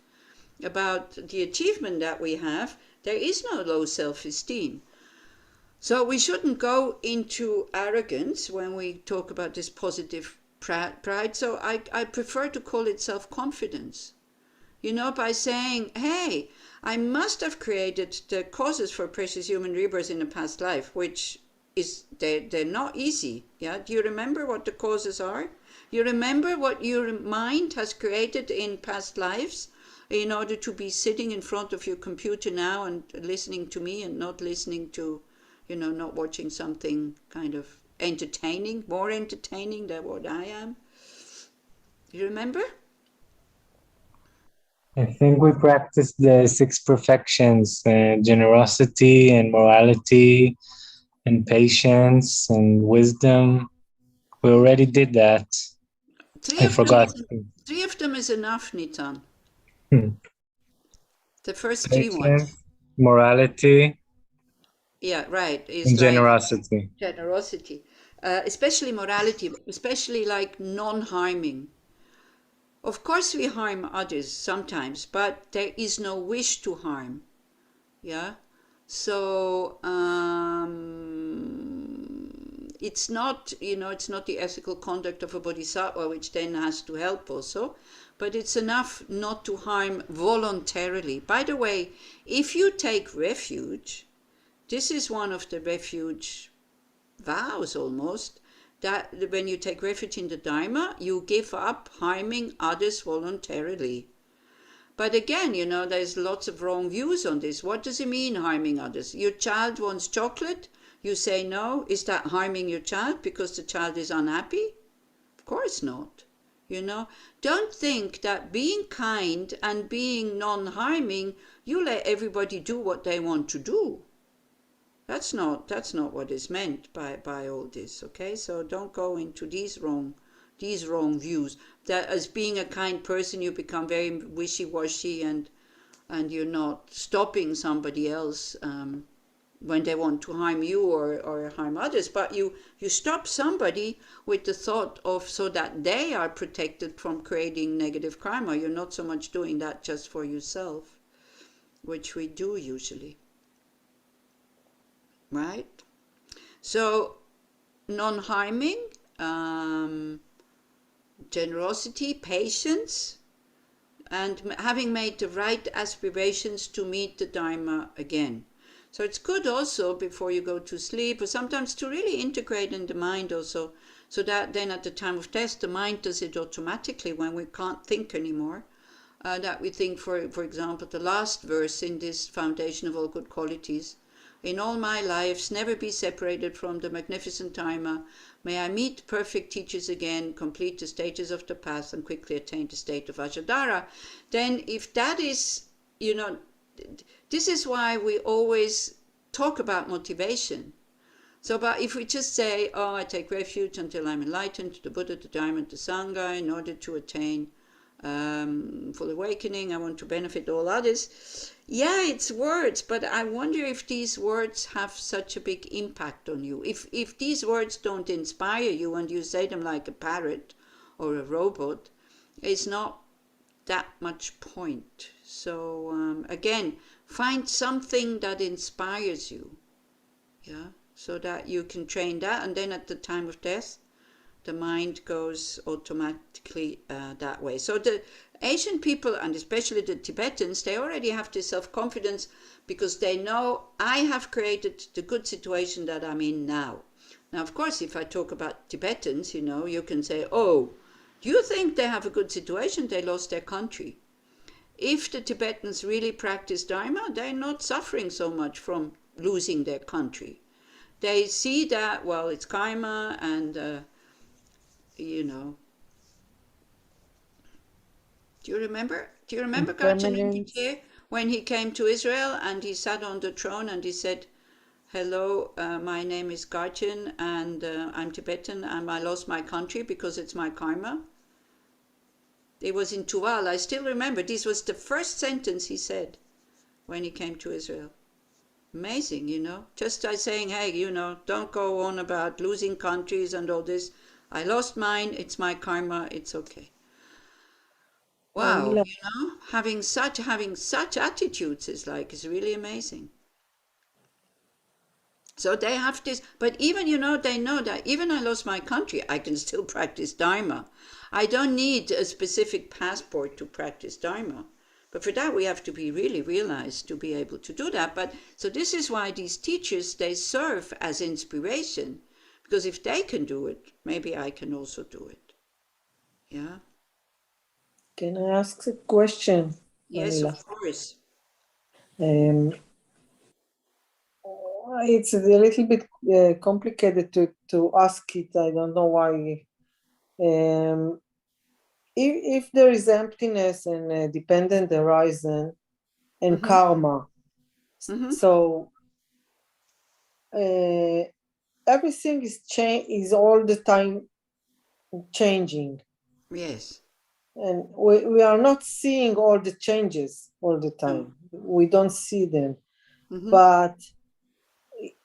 about the achievement that we have, there is no low self-esteem. So we shouldn't go into arrogance when we talk about this positive pride. So I prefer to call it self-confidence. By saying, hey, I must have created the causes for precious human rebirth in a past life, which is, they're not easy. Yeah, do you remember what the causes are? You remember what your mind has created in past lives in order to be sitting in front of your computer now and listening to me and not listening to, not watching something kind of entertaining, more entertaining than what I am. You remember? I think we practiced the 6 perfections, generosity and morality and patience and wisdom. We already did that. I forgot. 3 of them is enough, Nitan. The first patience, 3 ones. Morality. Yeah, right. And generosity. Like generosity. Especially morality, especially like non-harming. Of course we harm others sometimes, but there is no wish to harm. Yeah? So, it's not, it's not the ethical conduct of a Bodhisattva, which then has to help also, but it's enough not to harm voluntarily. By the way, if you take refuge, this is one of the refuge vows almost, that when you take refuge in the Dharma, you give up harming others voluntarily. But again, there's lots of wrong views on this. What does it mean, harming others? Your child wants chocolate, you say no. Is that harming your child because the child is unhappy? Of course not. Don't think that being kind and being non-harming, you let everybody do what they want to do. That's not what is meant by all this, okay? So don't go into these wrong views. That as being a kind person, you become very wishy-washy and you're not stopping somebody else when they want to harm you or harm others, but you stop somebody with the thought of so that they are protected from creating negative karma. You're not so much doing that just for yourself, which we do usually. Right? So, non-harming, generosity, patience, and having made the right aspirations to meet the Dharma again. So it's good also before you go to sleep, or sometimes to really integrate in the mind also, so that then at the time of death, the mind does it automatically when we can't think anymore. That we think, for example, the last verse in this Foundation of All Good Qualities, in all my lives, never be separated from the magnificent Dharma. May I meet perfect teachers again, complete the stages of the path, and quickly attain the state of Ajadara. Then if that is, this is why we always talk about motivation. So, but if we just say, oh, I take refuge until I'm enlightened to the Buddha, the Dharma, and the Sangha, in order to attain full awakening, I want to benefit all others. Yeah, it's words, but I wonder if these words have such a big impact on you. If these words don't inspire you and you say them like a parrot or a robot, it's not that much point. So again, find something that inspires you, yeah, so that you can train that, and then at the time of death, The mind goes automatically that way. So the Asian people, and especially the Tibetans, they already have this self-confidence because they know I have created the good situation that I'm in now. Now, of course, if I talk about Tibetans, you can say, oh, do you think they have a good situation? They lost their country. If the Tibetans really practice Dharma, they're not suffering so much from losing their country. They see that, well, it's karma and, Do you remember Gajahn Rinpoche when he came to Israel and he sat on the throne and he said, hello, my name is Gajahn and I'm Tibetan and I lost my country because it's my karma? It was in Tuval. I still remember. This was the first sentence he said when he came to Israel. Amazing, just by saying, hey, don't go on about losing countries and all this. I lost mine, it's my karma, it's okay. Wow, having such attitudes is really amazing. So they have this, but even, they know that even I lost my country, I can still practice Dharma. I don't need a specific passport to practice Dharma. But for that, we have to be really realized to be able to do that. But so this is why these teachers, they serve as inspiration. Because if they can do it, maybe I can also do it. Yeah. Can I ask a question? Yes, of course. It's a little bit complicated to ask it. I don't know why. If there is emptiness and dependent horizon and karma, so everything is all the time changing. Yes. And we are not seeing all the changes all the time. We don't see them. But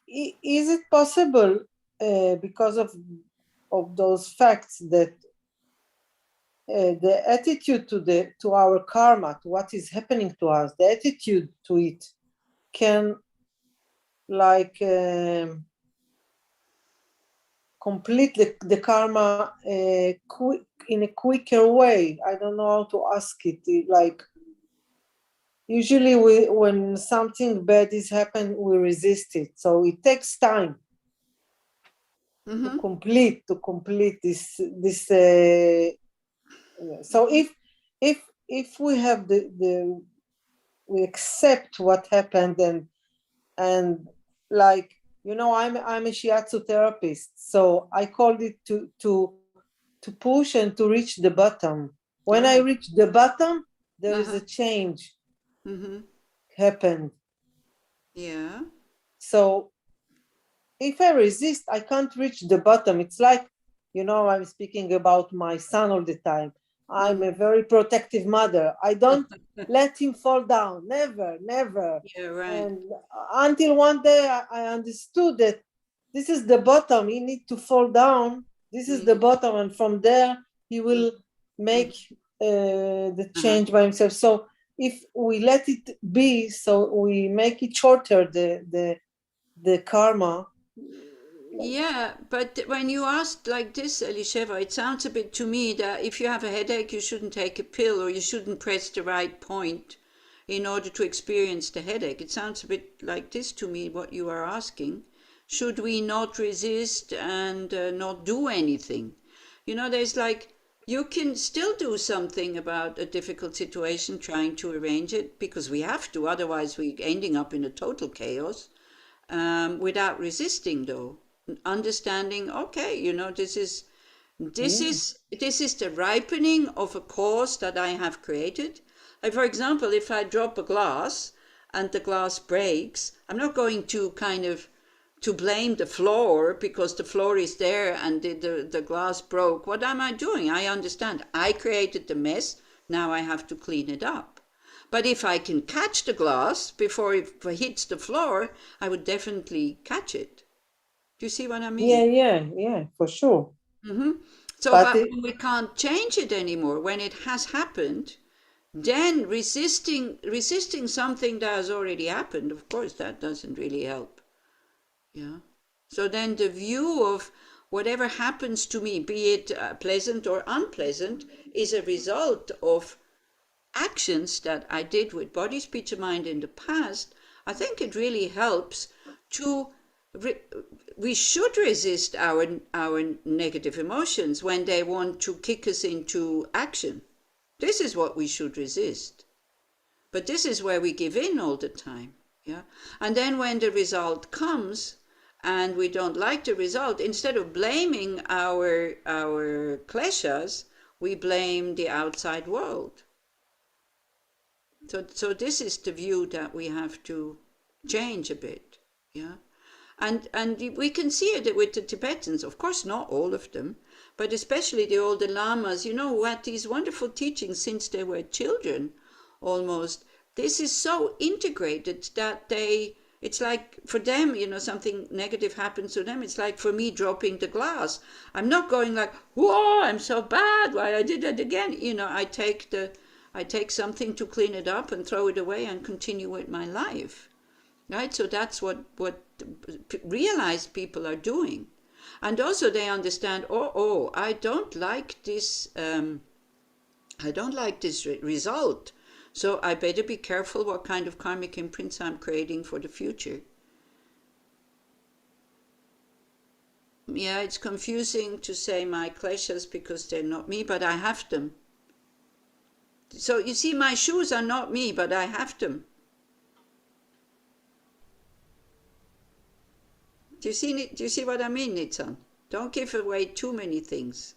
is it possible because of those facts that the attitude to our karma, to what is happening to us, the attitude to it can complete the karma in a quicker way? I don't know how to ask it. Usually when something bad is happened, we resist it. So it takes time to complete this. So if we have we accept what happened and I'm a shiatsu therapist, so I called it to push and to reach the bottom. When I reach the bottom, there is a change happened. Yeah. So if I resist, I can't reach the bottom. It's like, I'm speaking about my son all the time. I'm a very protective mother. I don't let him fall down. Never. Yeah, right. And until one day I understood that this is the bottom. He needs to fall down. This is the bottom. And from there, he will make the change by himself. So if we let it be, so we make it shorter, the karma. Yeah, but when you asked like this, Elisheva, it sounds a bit to me that if you have a headache, you shouldn't take a pill or you shouldn't press the right point in order to experience the headache. It sounds a bit like this to me, what you are asking. Should we not resist and not do anything? There's you can still do something about a difficult situation, trying to arrange it, because we have to, otherwise we're ending up in a total chaos, without resisting though. Understanding, okay, this is the ripening of a cause that I have created. Like, for example, if I drop a glass and the glass breaks, I'm not going to to blame the floor because the floor is there and the glass broke. What am I doing? I understand I created the mess, now I have to clean it up. But if I can catch the glass before it hits the floor, I would definitely catch it. Do you see what I mean? Yeah, for sure. So but we can't change it anymore. When it has happened, then resisting something that has already happened, of course, that doesn't really help. Yeah. So then the view whatever happens to me, be it pleasant or unpleasant, is a result of actions that I did with body, speech, and mind in the past, I think it really helps to, we should resist our negative emotions when they want to kick us into action. This is what we should resist. But this is where we give in all the time. Yeah. And then when the result comes and we don't like the result, instead of blaming our kleshas, we blame the outside world. So this is the view that we have to change a bit. Yeah. And we can see it with the Tibetans, of course not all of them, but especially the older lamas, who had these wonderful teachings since they were children almost. This is so integrated that it's like for them, something negative happens to them. It's like for me dropping the glass. I'm not going like, whoa, I'm so bad, why I did that again. I take something to clean it up and throw it away and continue with my life. Right? So that's what realized people are doing. And also they understand, I don't like this, result. So I better be careful what kind of karmic imprints I'm creating for the future. Yeah, it's confusing to say my kleshas because they're not me, but I have them. So you see, my shoes are not me, but I have them. Do you see what I mean, Nitzan? Don't give away too many things.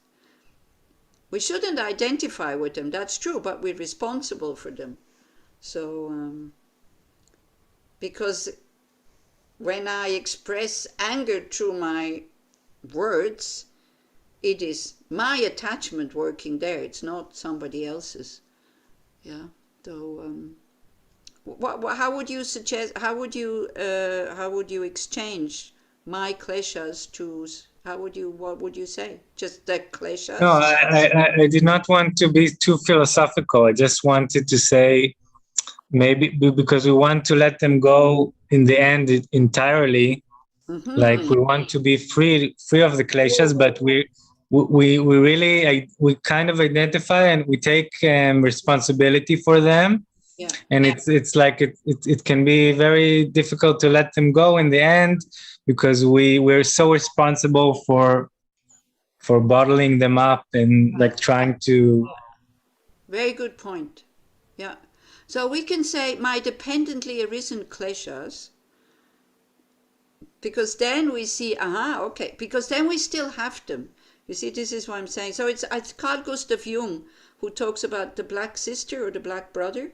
We shouldn't identify with them, that's true, but we're responsible for them. So, because when I express anger through my words, it is my attachment working there, it's not somebody else's. Yeah, so how would you suggest, how would you exchange my kleshas to, what would you say? Just the kleshas? No, I did not want to be too philosophical. I just wanted to say, maybe because we want to let them go in the end entirely, like we want to be free of the kleshas, but we really we kind of identify and we take responsibility for them. Yeah. And it's like it can be very difficult to let them go in the end, because we're so responsible for bottling them up and like trying to. Very good point. Yeah. So we can say my dependently arisen kleshas, because then we see, okay, because then we still have them. You see, this is what I'm saying. So it's Carl Gustav Jung who talks about the black sister or the black brother,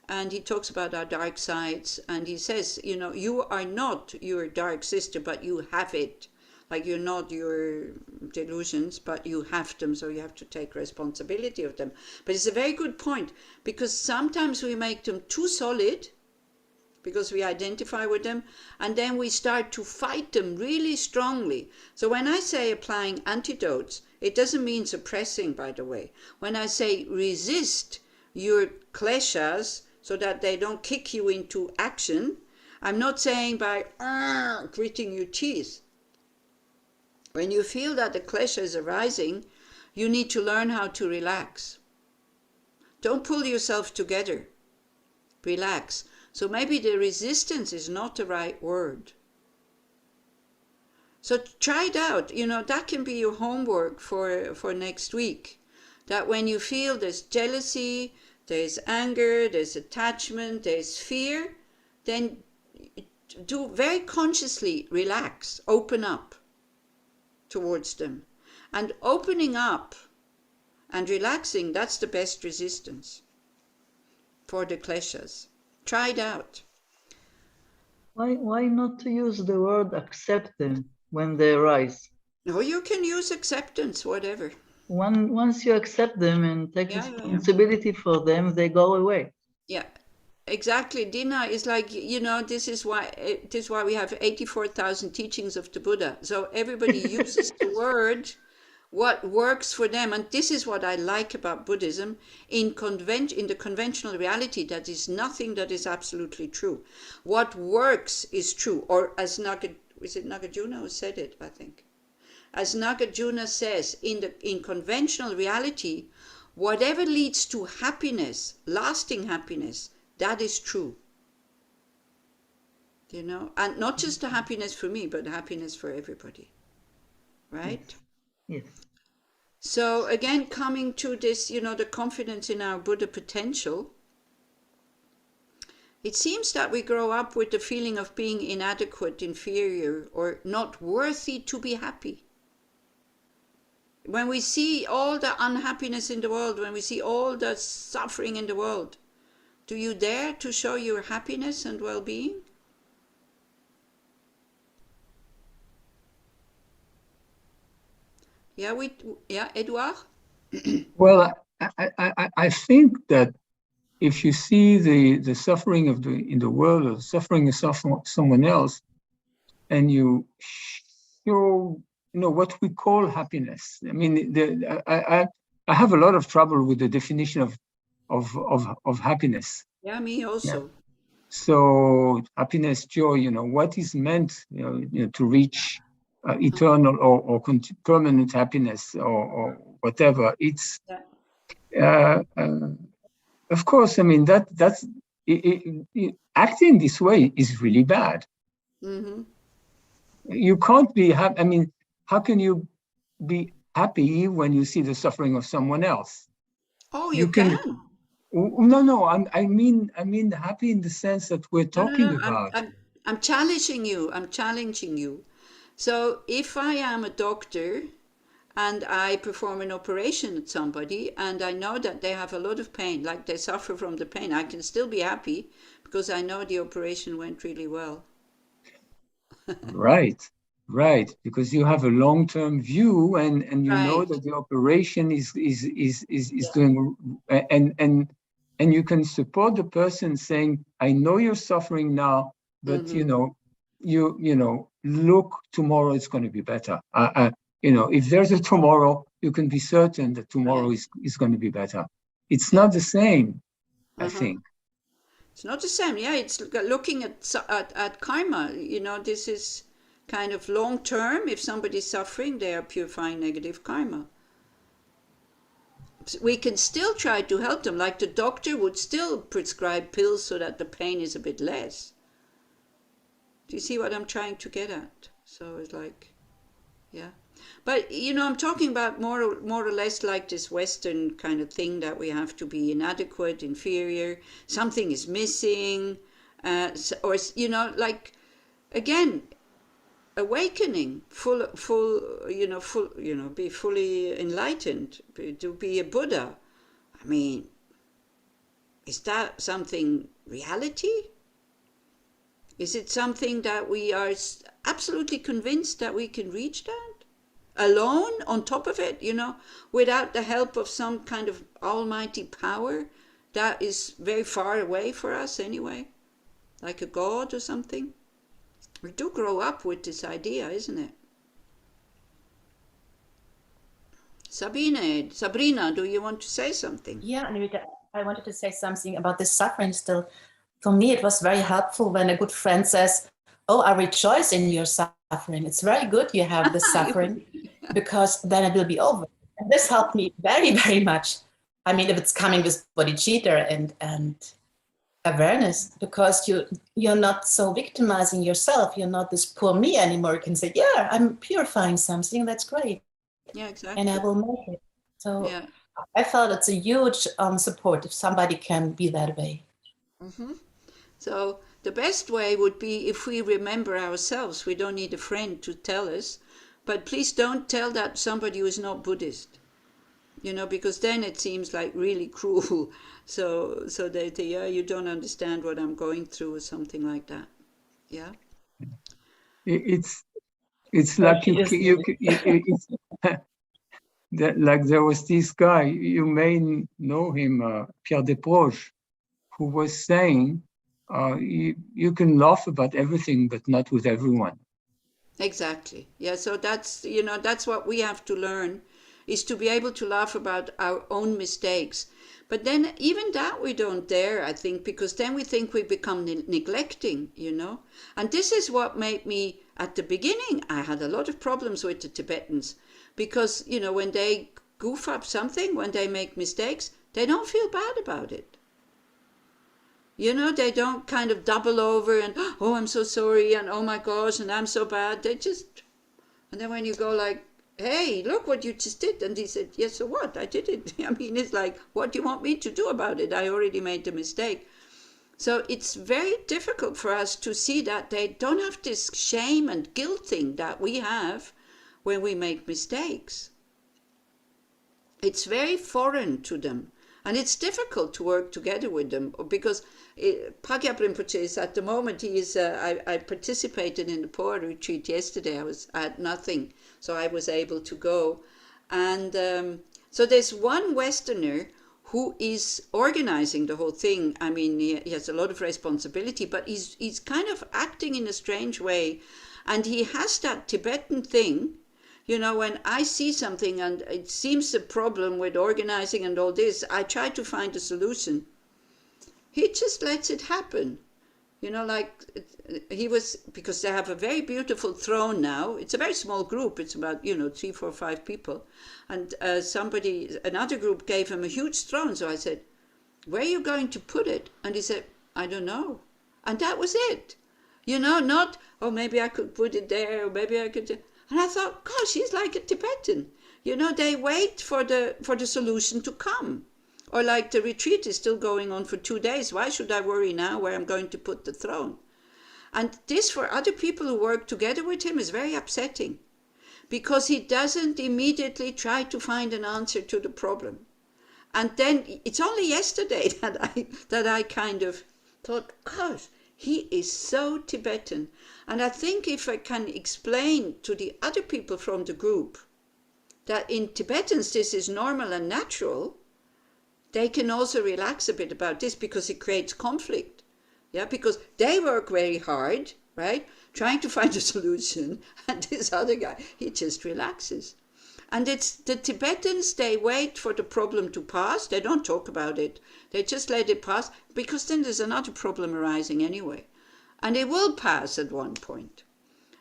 and he talks about our dark sides, and he says, you are not your dark sister, but you have it. Like you're not your delusions, but you have them, so you have to take responsibility of them. But it's a very good point, because sometimes we make them too solid, because we identify with them, and then we start to fight them really strongly. So when I say applying antidotes, it doesn't mean suppressing, by the way. When I say resist your kleshas so that they don't kick you into action, I'm not saying by gritting your teeth. When you feel that the klesha is arising, you need to learn how to relax. Don't pull yourself together. Relax. So maybe the resistance is not the right word. So try it out. That can be your homework for next week. That when you feel there's jealousy, there's anger, there's attachment, there's fear, then do very consciously relax, open up towards them. And opening up and relaxing, that's the best resistance for the kleshas. Try it out. Why not to use the word accept them when they arise? No, you can use acceptance, whatever. Once you accept them and take responsibility for them, they go away. Yeah, exactly. Dina is like, this is why we have 84,000 teachings of the Buddha. So everybody uses the word what works for them. And this is what I like about Buddhism. In the conventional reality, that is nothing that is absolutely true. What works is true. Or as Nagarjuna who said it, I think. as Nagarjuna says, in conventional reality, whatever leads to happiness, lasting happiness, that is true. You know, and not just the happiness for me, but happiness for everybody. Right? Yes. So again, coming to this, you know, the confidence in our Buddha potential, it seems that we grow up with the feeling of being inadequate, inferior, or not worthy to be happy. When we see all the unhappiness in the world, when we see all the suffering in the world, do you dare to show your happiness and well-being? Yeah, Edouard? Well, I think that if you see the suffering in the world, or the suffering of someone else, and you show, you know, what we call happiness. I mean, I have a lot of trouble with the definition of happiness. Yeah, me also. Yeah. So happiness, joy, you know, what is meant, you know, to reach eternal or permanent happiness or whatever. It's of course, I mean, that's acting this way is really bad. Mm-hmm. You can't be happy. I mean, how can you be happy when you see the suffering of someone else? Oh, you can. No. I mean happy in the sense that we're talking about. I'm challenging you. I'm challenging you. So if I am a doctor and I perform an operation at somebody and I know that they have a lot of pain, like they suffer from the pain, I can still be happy because I know the operation went really well. Right, because you have a long-term view and you know that the operation is doing, and you can support the person saying, I know you're suffering now, but you know, look, tomorrow it's going to be better. You know, if there's a tomorrow, you can be certain that tomorrow is going to be better. It's not the same, I think. It's not the same. Yeah, it's looking at karma. You know, this is kind of long term. If somebody's suffering, they are purifying negative karma. We can still try to help them. Like the doctor would still prescribe pills so that the pain is a bit less. Do you see what I'm trying to get at? So it's like, yeah. But, you know, I'm talking about more or less like this Western kind of thing that we have to be inadequate, inferior, something is missing, or, you know, like, again, awakening, be fully enlightened, to be a Buddha. I mean, is that something reality? Is it something that we are absolutely convinced that we can reach that? Alone, on top of it, you know, without the help of some kind of almighty power that is very far away for us anyway, like a god or something. We do grow up with this idea, isn't it? Sabrina, do you want to say something? Yeah, Anita, I wanted to say something about this suffering still. For me, it was very helpful when a good friend says, oh, I rejoice in your suffering. It's very good you have this suffering because then it will be over. And this helped me very, very much. I mean, if it's coming with bodhicitta and awareness, because you're not so victimizing yourself. You're not this poor me anymore. You can say, yeah, I'm purifying something. That's great. Yeah, exactly. And I will make it. So yeah. I felt it's a huge support if somebody can be that way. Mm-hmm. So the best way would be if we remember ourselves. We don't need a friend to tell us, but please don't tell that somebody who is not Buddhist, you know, because then it seems like really cruel. So they say, yeah, you don't understand what I'm going through or something like that. Yeah. It's like it's like there was this guy, you may know him, Pierre Desproges, who was saying, you can laugh about everything, but not with everyone. Exactly. Yeah. So that's, you know, that's what we have to learn, is to be able to laugh about our own mistakes. But then even that we don't dare, I think, because then we think we become neglecting, you know. And this is what made me at the beginning, I had a lot of problems with the Tibetans because, you know, when they goof up something, when they make mistakes, they don't feel bad about it. You know, they don't kind of double over and, oh, I'm so sorry, and oh my gosh, and I'm so bad. They just, and then when you go like, hey, look what you just did. And he said, yes, so what? I did it. I mean, it's like, what do you want me to do about it? I already made the mistake. So it's very difficult for us to see that they don't have this shame and guilt thing that we have when we make mistakes. It's very foreign to them. And it's difficult to work together with them because Pagyap Rinpoche is at the moment, he is, I participated in the Poa retreat yesterday. I had nothing, so I was able to go. And so there's one Westerner who is organizing the whole thing. I mean, he has a lot of responsibility, but he's kind of acting in a strange way. And he has that Tibetan thing. You know, when I see something and it seems a problem with organizing and all this, I try to find a solution. He just lets it happen. You know, like he was, because they have a very beautiful throne now. It's a very small group. It's about, 3, 4, 5 people. And another group gave him a huge throne. So I said, where are you going to put it? And he said, I don't know. And that was it. You know, not, oh, maybe I could put it there, or maybe I could. And I thought, gosh, he's like a Tibetan. You know, they wait for the solution to come. Or like the retreat is still going on for 2 days. Why should I worry now where I'm going to put the throne? And this, for other people who work together with him, is very upsetting. Because he doesn't immediately try to find an answer to the problem. And then it's only yesterday that I kind of thought, gosh, he is so Tibetan. And I think if I can explain to the other people from the group that in Tibetans this is normal and natural, they can also relax a bit about this because it creates conflict. Yeah, because they work very hard, right, trying to find a solution, and this other guy, he just relaxes. And it's the Tibetans, they wait for the problem to pass. They don't talk about it. They just let it pass because then there's another problem arising anyway. And it will pass at one point.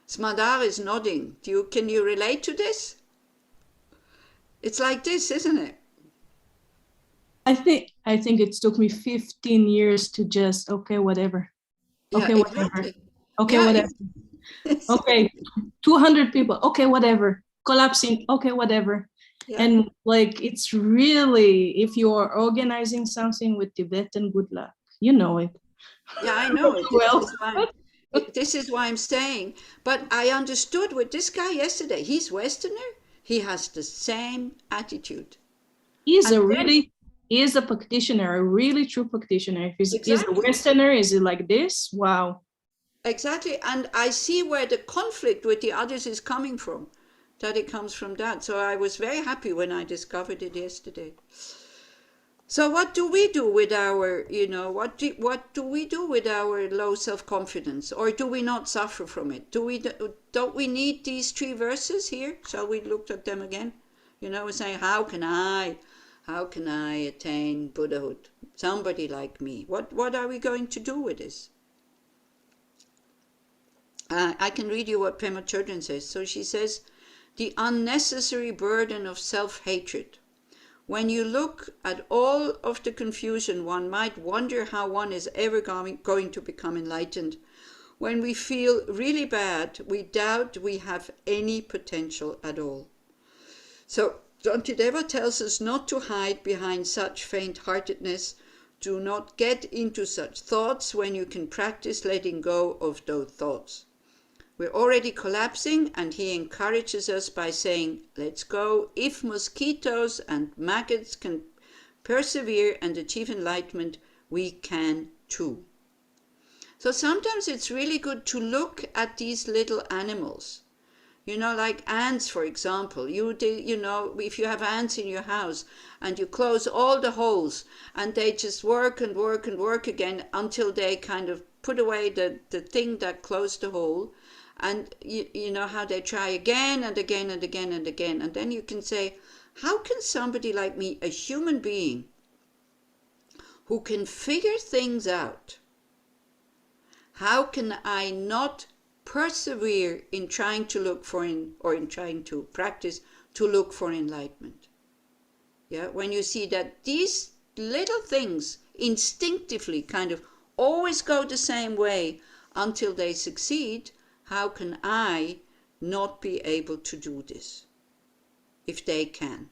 Smadar is nodding. Can you relate to this? It's like this, isn't it? I think it took me 15 years to just, okay, whatever. Okay, yeah, whatever. Exactly. Okay, yeah, whatever. Okay, 200 people. Okay, whatever. Collapsing. Okay, whatever. Yeah. And like, it's really, if you are organizing something with Tibetan, good luck. You know it. Yeah, I know it. This is why I'm saying. But I understood with this guy yesterday. He's Westerner. He has the same attitude. He's a practitioner, a really true practitioner. If he's a Westerner, is it like this? Wow. Exactly. And I see where the conflict with the others is coming from. That it comes from that. So I was very happy when I discovered it yesterday. So what do we do with our, what do we do with our low self-confidence? Or do we not suffer from it? Don't we need these 3 verses here? Shall we look at them again? We're saying, how can I attain Buddhahood? Somebody like me. What are we going to do with this? I can read you what Pema Chodron says. So she says, the unnecessary burden of self-hatred. When you look at all of the confusion, one might wonder how one is ever going to become enlightened. When we feel really bad, we doubt we have any potential at all. So Shantideva tells us not to hide behind such faint-heartedness. Do not get into such thoughts when you can practice letting go of those thoughts. We're already collapsing, and he encourages us by saying, let's go. If mosquitoes and maggots can persevere and achieve enlightenment, we can too. So sometimes it's really good to look at these little animals. Like ants, for example. If you have ants in your house and you close all the holes and they just work and work and work again until they kind of put away the thing that closed the hole. And you know how they try again and again and again and again. And then you can say, how can somebody like me, a human being, who can figure things out, how can I not persevere in trying to look for, in trying to practice to look for enlightenment. Yeah, when you see that these little things instinctively kind of always go the same way until they succeed, how can I not be able to do this if they can?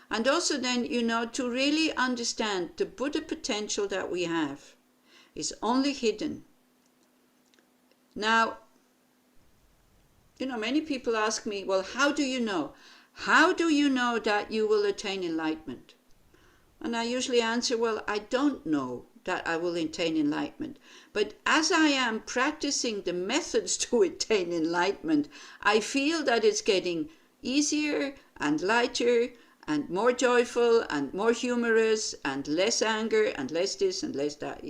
And also then, to really understand the Buddha potential that we have is only hidden. Now, many people ask me, well, how do you know? How do you know that you will attain enlightenment? And I usually answer, well, I don't know that I will attain enlightenment. But as I am practicing the methods to attain enlightenment, I feel that it's getting easier and lighter and more joyful and more humorous and less anger and less this and less that,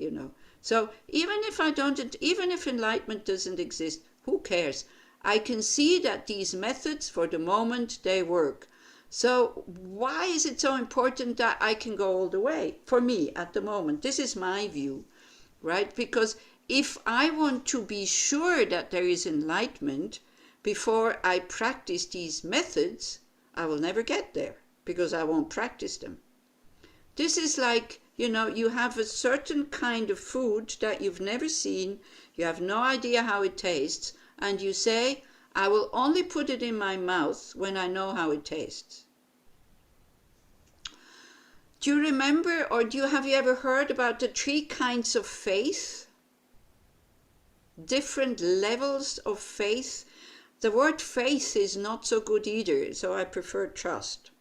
So even if enlightenment doesn't exist, who cares? I can see that these methods, for the moment, they work. So why is it so important that I can go all the way? For me, at the moment, this is my view, right? Because if I want to be sure that there is enlightenment before I practice these methods, I will never get there because I won't practice them. This is like, you have a certain kind of food that you've never seen, you have no idea how it tastes, and you say, I will only put it in my mouth when I know how it tastes. Do you remember, or have you ever heard about the 3 kinds of faith? Different levels of faith. The word faith is not so good either, so I prefer trust.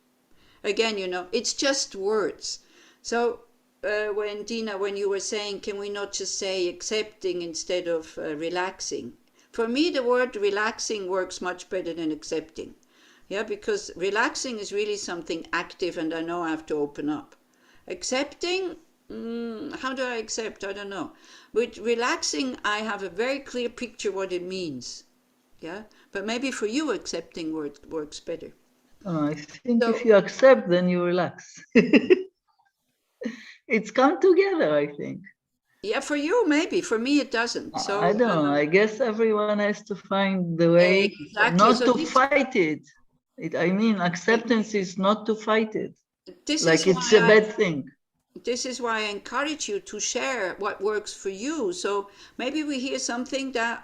Again, it's just words. So when Dina, when you were saying, can we not just say accepting instead of relaxing? For me, the word relaxing works much better than accepting. Yeah, because relaxing is really something active and I know I have to open up. Accepting, how do I accept? I don't know. With relaxing, I have a very clear picture what it means. Yeah, but maybe for you, accepting works better. I think if you accept, then you relax. It's come together, I think. Yeah, for you, maybe. For me, it doesn't. So I don't know. I guess everyone has to find the way not to fight it. Acceptance is not to fight it. Like it's a bad thing. This is why I encourage you to share what works for you. So maybe we hear something that,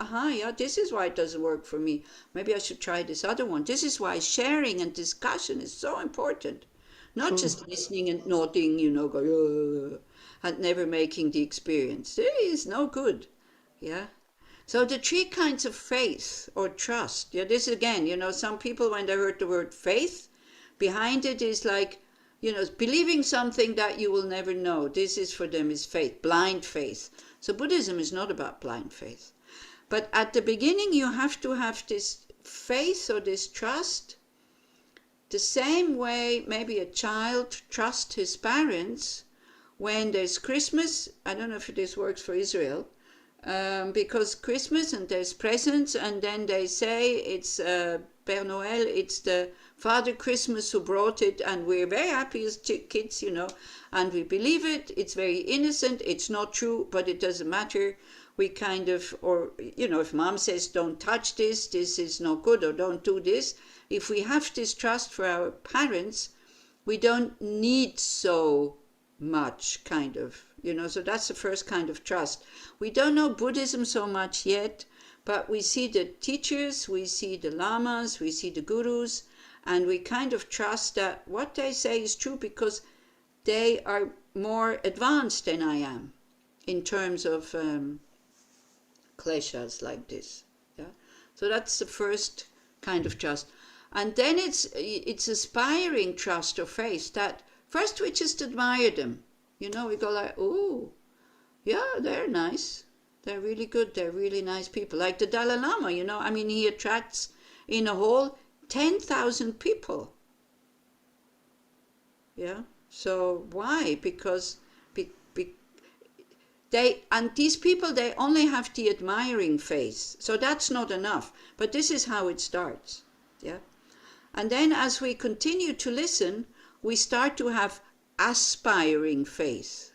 this is why it doesn't work for me. Maybe I should try this other one. This is why sharing and discussion is so important. Not just listening and nodding, go, and never making the experience. It is no good. Yeah. So the 3 kinds of faith or trust. Yeah, this again, some people, when they heard the word faith, behind it is like, believing something that you will never know. This is for them is faith, blind faith. So Buddhism is not about blind faith. But at the beginning, you have to have this faith or this trust. The same way maybe a child trusts his parents when there's Christmas. I don't know if this works for Israel, because Christmas and there's presents, and then they say it's Père Noël, it's the Father Christmas who brought it, and we're very happy as kids, and we believe it. It's very innocent. It's not true, but it doesn't matter. We kind of, or, if mom says, don't touch this, this is not good, or don't do this. If we have this trust for our parents, we don't need so much kind of, so that's the first kind of trust. We don't know Buddhism so much yet, but we see the teachers, we see the lamas, we see the gurus, and we kind of trust that what they say is true because they are more advanced than I am in terms of kleshas like this. Yeah, so that's the first kind of trust. And then it's aspiring trust or faith that first we just admire them. We go like, oh, yeah, they're nice. They're really good. They're really nice people. Like the Dalai Lama, he attracts in a whole 10,000 people. Yeah. So why? Because these people, they only have the admiring face. So that's not enough. But this is how it starts. Yeah. And then as we continue to listen, we start to have aspiring faith,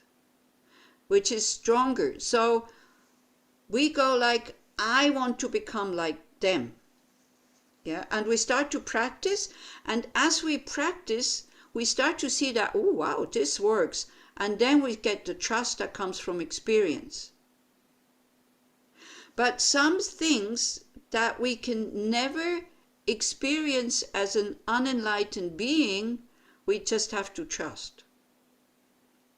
which is stronger. So we go like, I want to become like them. Yeah, and we start to practice, and as we practice, we start to see that, oh wow, this works, and then we get the trust that comes from experience. But some things that we can never experience as an unenlightened being, we just have to trust.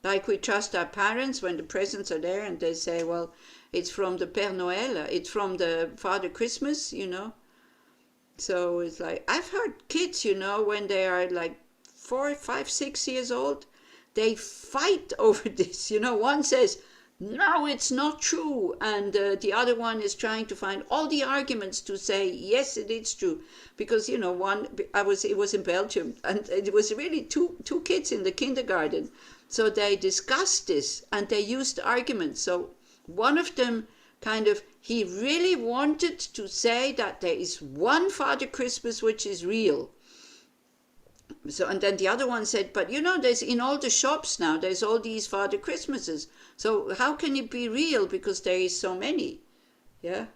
Like we trust our parents when the presents are there and they say, well, it's from the Père Noël, it's from the Father Christmas, you know. So it's like, I've heard kids, you know, when they are like 4, 5, 6 years old, they fight over this. You know, one says, no, it's not true. And the other one is trying to find all the arguments to say, yes, it is true. Because, you know, it was in Belgium, and it was really two kids in the kindergarten. So they discussed this and they used arguments. So one of them he really wanted to say that there is one Father Christmas which is real. So, and then the other one said, but you know, there's in all the shops now, there's all these Father Christmases. So how can it be real? Because there is so many. Yeah.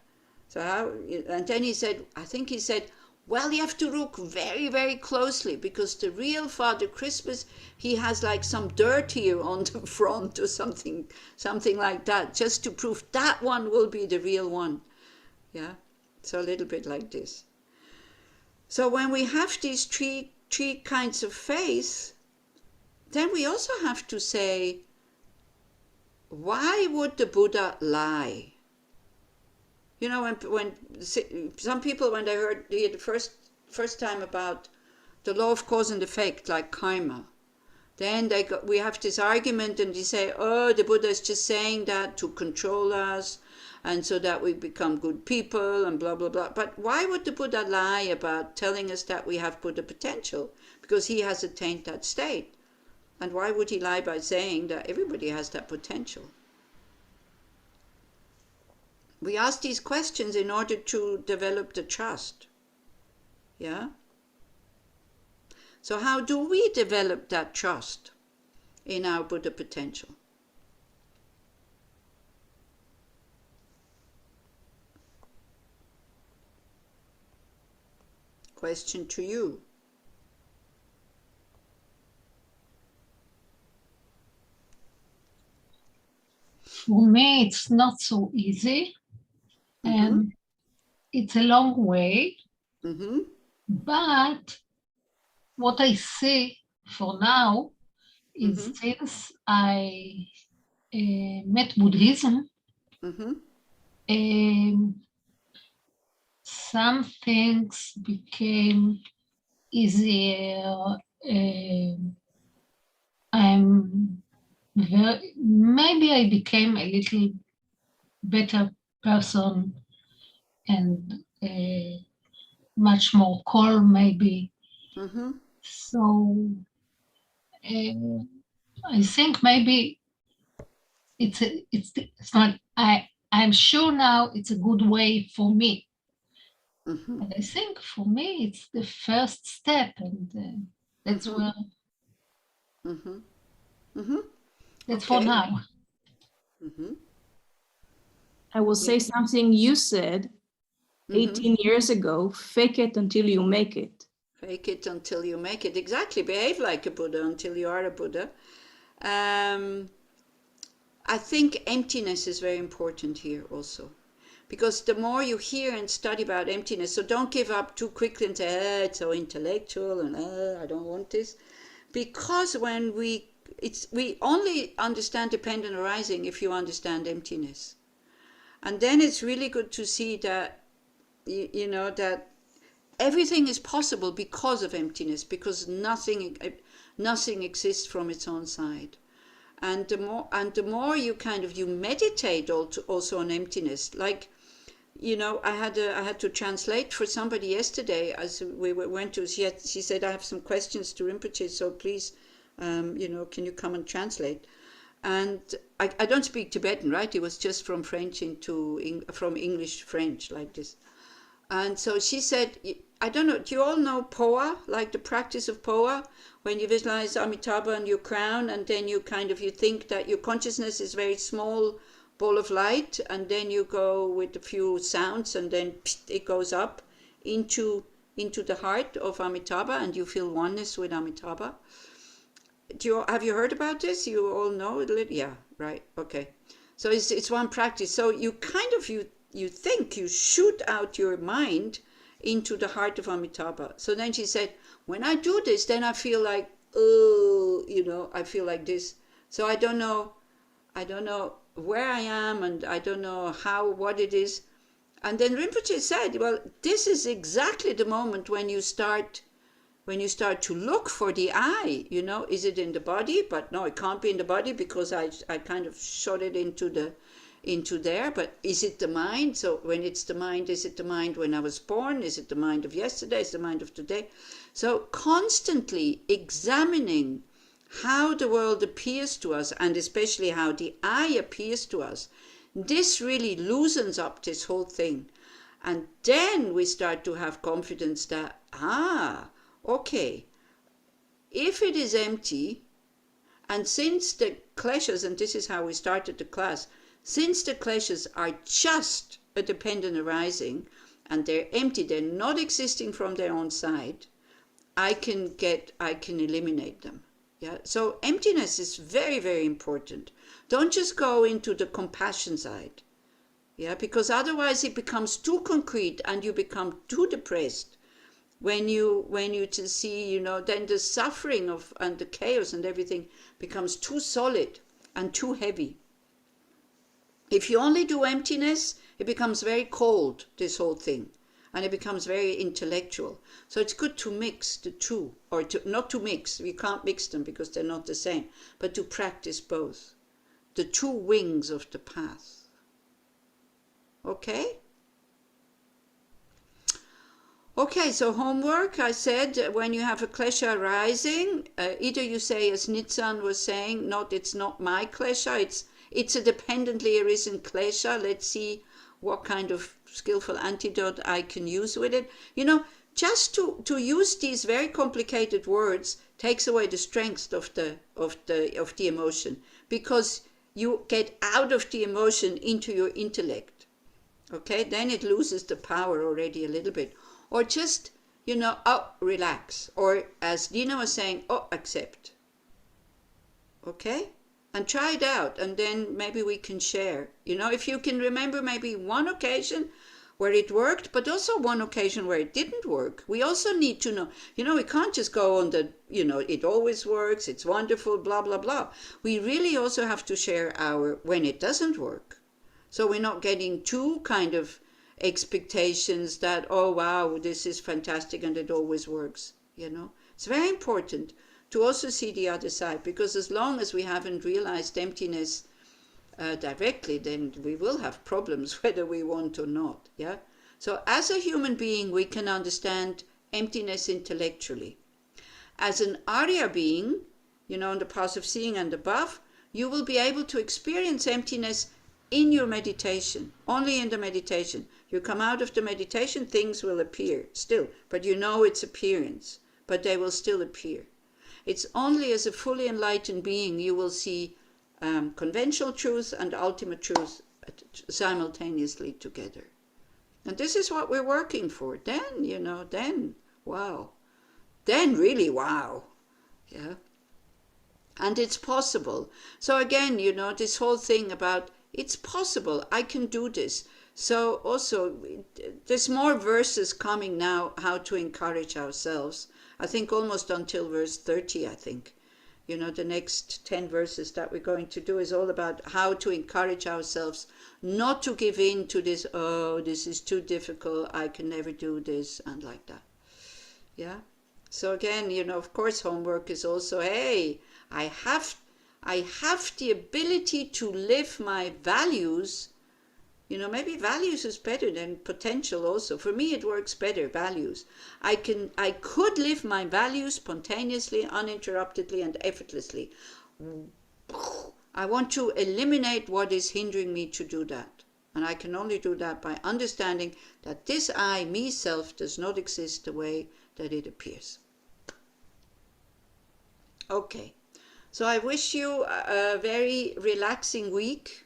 So how, and then he said, I think he said, well, you have to look very, very closely, because the real Father Christmas, he has like some dirt here on the front or something like that, just to prove that one will be the real one. Yeah, so a little bit like this. So when we have these three kinds of faith, then we also have to say, why would the Buddha lie? You know, when some people, when they heard the first time about the law of cause and effect, like karma, then we have this argument, and they say, oh, the Buddha is just saying that to control us, and so that we become good people, and blah, blah, blah. But why would the Buddha lie about telling us that we have Buddha potential? Because he has attained that state. And why would he lie by saying that everybody has that potential? We ask these questions in order to develop the trust. Yeah? So how do we develop that trust in our Buddha potential? Question to you. For me, it's not so easy. And it's a long way, but what I see for now is since I met Buddhism, some things became easier. Maybe I became a little better person and much more calm, maybe. So I think maybe it's not. I'm sure now it's a good way for me. And I think for me it's the first step, and that's where. That's for now. I will say something you said 18 years ago, fake it until you make it. Fake it until you make it. Exactly. Behave like a Buddha until you are a Buddha. I think emptiness is very important here also. Because the more you hear and study about emptiness, so don't give up too quickly and say, it's so intellectual and I don't want this. Because when we only understand dependent arising if you understand emptiness. And then it's really good to see that, you know, that everything is possible because of emptiness, because nothing exists from its own side. And the more you you meditate also on emptiness, like, you know, I had to translate for somebody yesterday as we went to. She said, I have some questions to Rinpoche, so please, you know, can you come and translate? And I don't speak Tibetan, right? It was just from French from English French, like this. And so she said, I don't know, do you all know Poa, like the practice of Poa, when you visualize Amitabha and your crown, and then you you think that your consciousness is very small ball of light, and then you go with a few sounds, and then it goes up into the heart of Amitabha, and you feel oneness with Amitabha. Have you heard about this? You all know it? Yeah, right. Okay. So it's one practice. So you kind of you think you shoot out your mind into the heart of Amitabha. So then she said, when I do this, then I feel like, oh, I feel like this. So I don't know where I am, and I don't know what it is. And then Rinpoche said, well, this is exactly the moment when you start to look for the I, is it in the body? But no, it can't be in the body because I kind of shot it into there. But is it the mind? So when it's the mind, is it the mind when I was born? Is it the mind of yesterday? Is it the mind of today? So constantly examining how the world appears to us, and especially how the I appears to us, this really loosens up this whole thing. And then we start to have confidence that, okay, if it is empty, and since the kleshas, and this is how we started the class, since the kleshas are just a dependent arising, and they're empty, they're not existing from their own side, I can eliminate them. Yeah. So emptiness is very, very important. Don't just go into the compassion side. Yeah, because otherwise it becomes too concrete and you become too depressed. When you to see, then the suffering and the chaos and everything becomes too solid and too heavy. If you only do emptiness, it becomes very cold, this whole thing, and it becomes very intellectual. So it's good to mix the two, or not to mix, we can't mix them because they're not the same, but to practice both, the two wings of the path. Okay? Okay, so homework, I said, when you have a klesha arising, either you say, as Nitzan was saying, it's not my klesha, it's a dependently arisen klesha. Let's see what kind of skillful antidote I can use with it. Just to use these very complicated words takes away the strength of the emotion, because you get out of the emotion into your intellect. Okay, then it loses the power already a little bit. Or just, relax. Or as Dina was saying, accept. Okay? And try it out, and then maybe we can share. If you can remember maybe one occasion where it worked, but also one occasion where it didn't work. We also need to know, we can't just go on the, it always works, it's wonderful, blah, blah, blah. We really also have to share when it doesn't work. So we're not getting too kind of expectations that, oh, wow, this is fantastic and it always works. It's very important to also see the other side, because as long as we haven't realized emptiness directly, then we will have problems whether we want or not. Yeah. So as a human being, we can understand emptiness intellectually. As an Arya being, in the path of seeing and above, you will be able to experience emptiness in your meditation, only in the meditation. You come out of the meditation, things will appear still, but it's appearance, but they will still appear. It's only as a fully enlightened being you will see conventional truth and ultimate truth simultaneously together. And this is what we're working for. Then, wow. Then really, wow. Yeah. And it's possible. So again, this whole thing about it's possible, I can do this. So also, there's more verses coming now, how to encourage ourselves. I think almost until verse 30, I think. The next 10 verses that we're going to do is all about how to encourage ourselves not to give in to this, oh, this is too difficult, I can never do this, and like that. Yeah. So again, of course, homework is also, hey, I have the ability to live my values. Maybe values is better than potential also. For me, it works better, values. I could live my values spontaneously, uninterruptedly, and effortlessly. I want to eliminate what is hindering me to do that. And I can only do that by understanding that this I, me, self, does not exist the way that it appears. Okay. So I wish you a very relaxing week.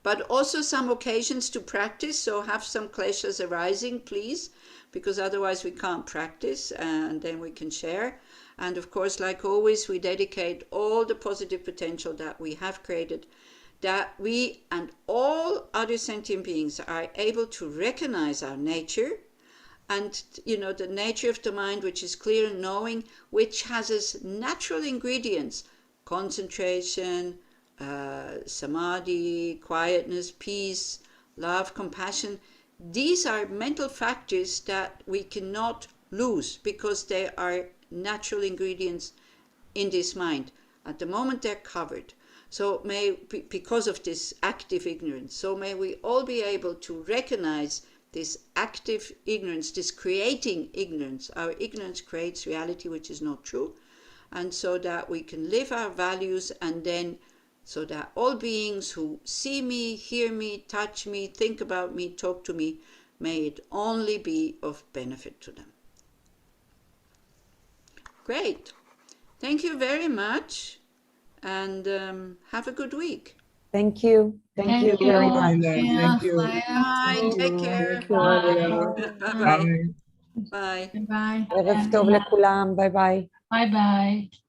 but also some occasions to practice. So have some kleshas arising, please, because otherwise we can't practice, and then we can share. And of course, like always, we dedicate all the positive potential that we have created, that we and all other sentient beings are able to recognize our nature, and the nature of the mind, which is clear and knowing, which has as natural ingredients concentration, samadhi, quietness, peace, love, compassion. These are mental factors that we cannot lose because they are natural ingredients in this mind. At the moment they're covered. So because of this active ignorance, so may we all be able to recognize this active ignorance, this creating ignorance. Our ignorance creates reality which is not true. And so that we can live our values, and then so that all beings who see me, hear me, touch me, think about me, talk to me, may it only be of benefit to them. Great. Thank you very much, and have a good week. Thank you. Thank you very much. Thank you. Bye. Take care. Bye. Bye. Bye. ערב טוב לכולם. ביי ביי. Bye bye.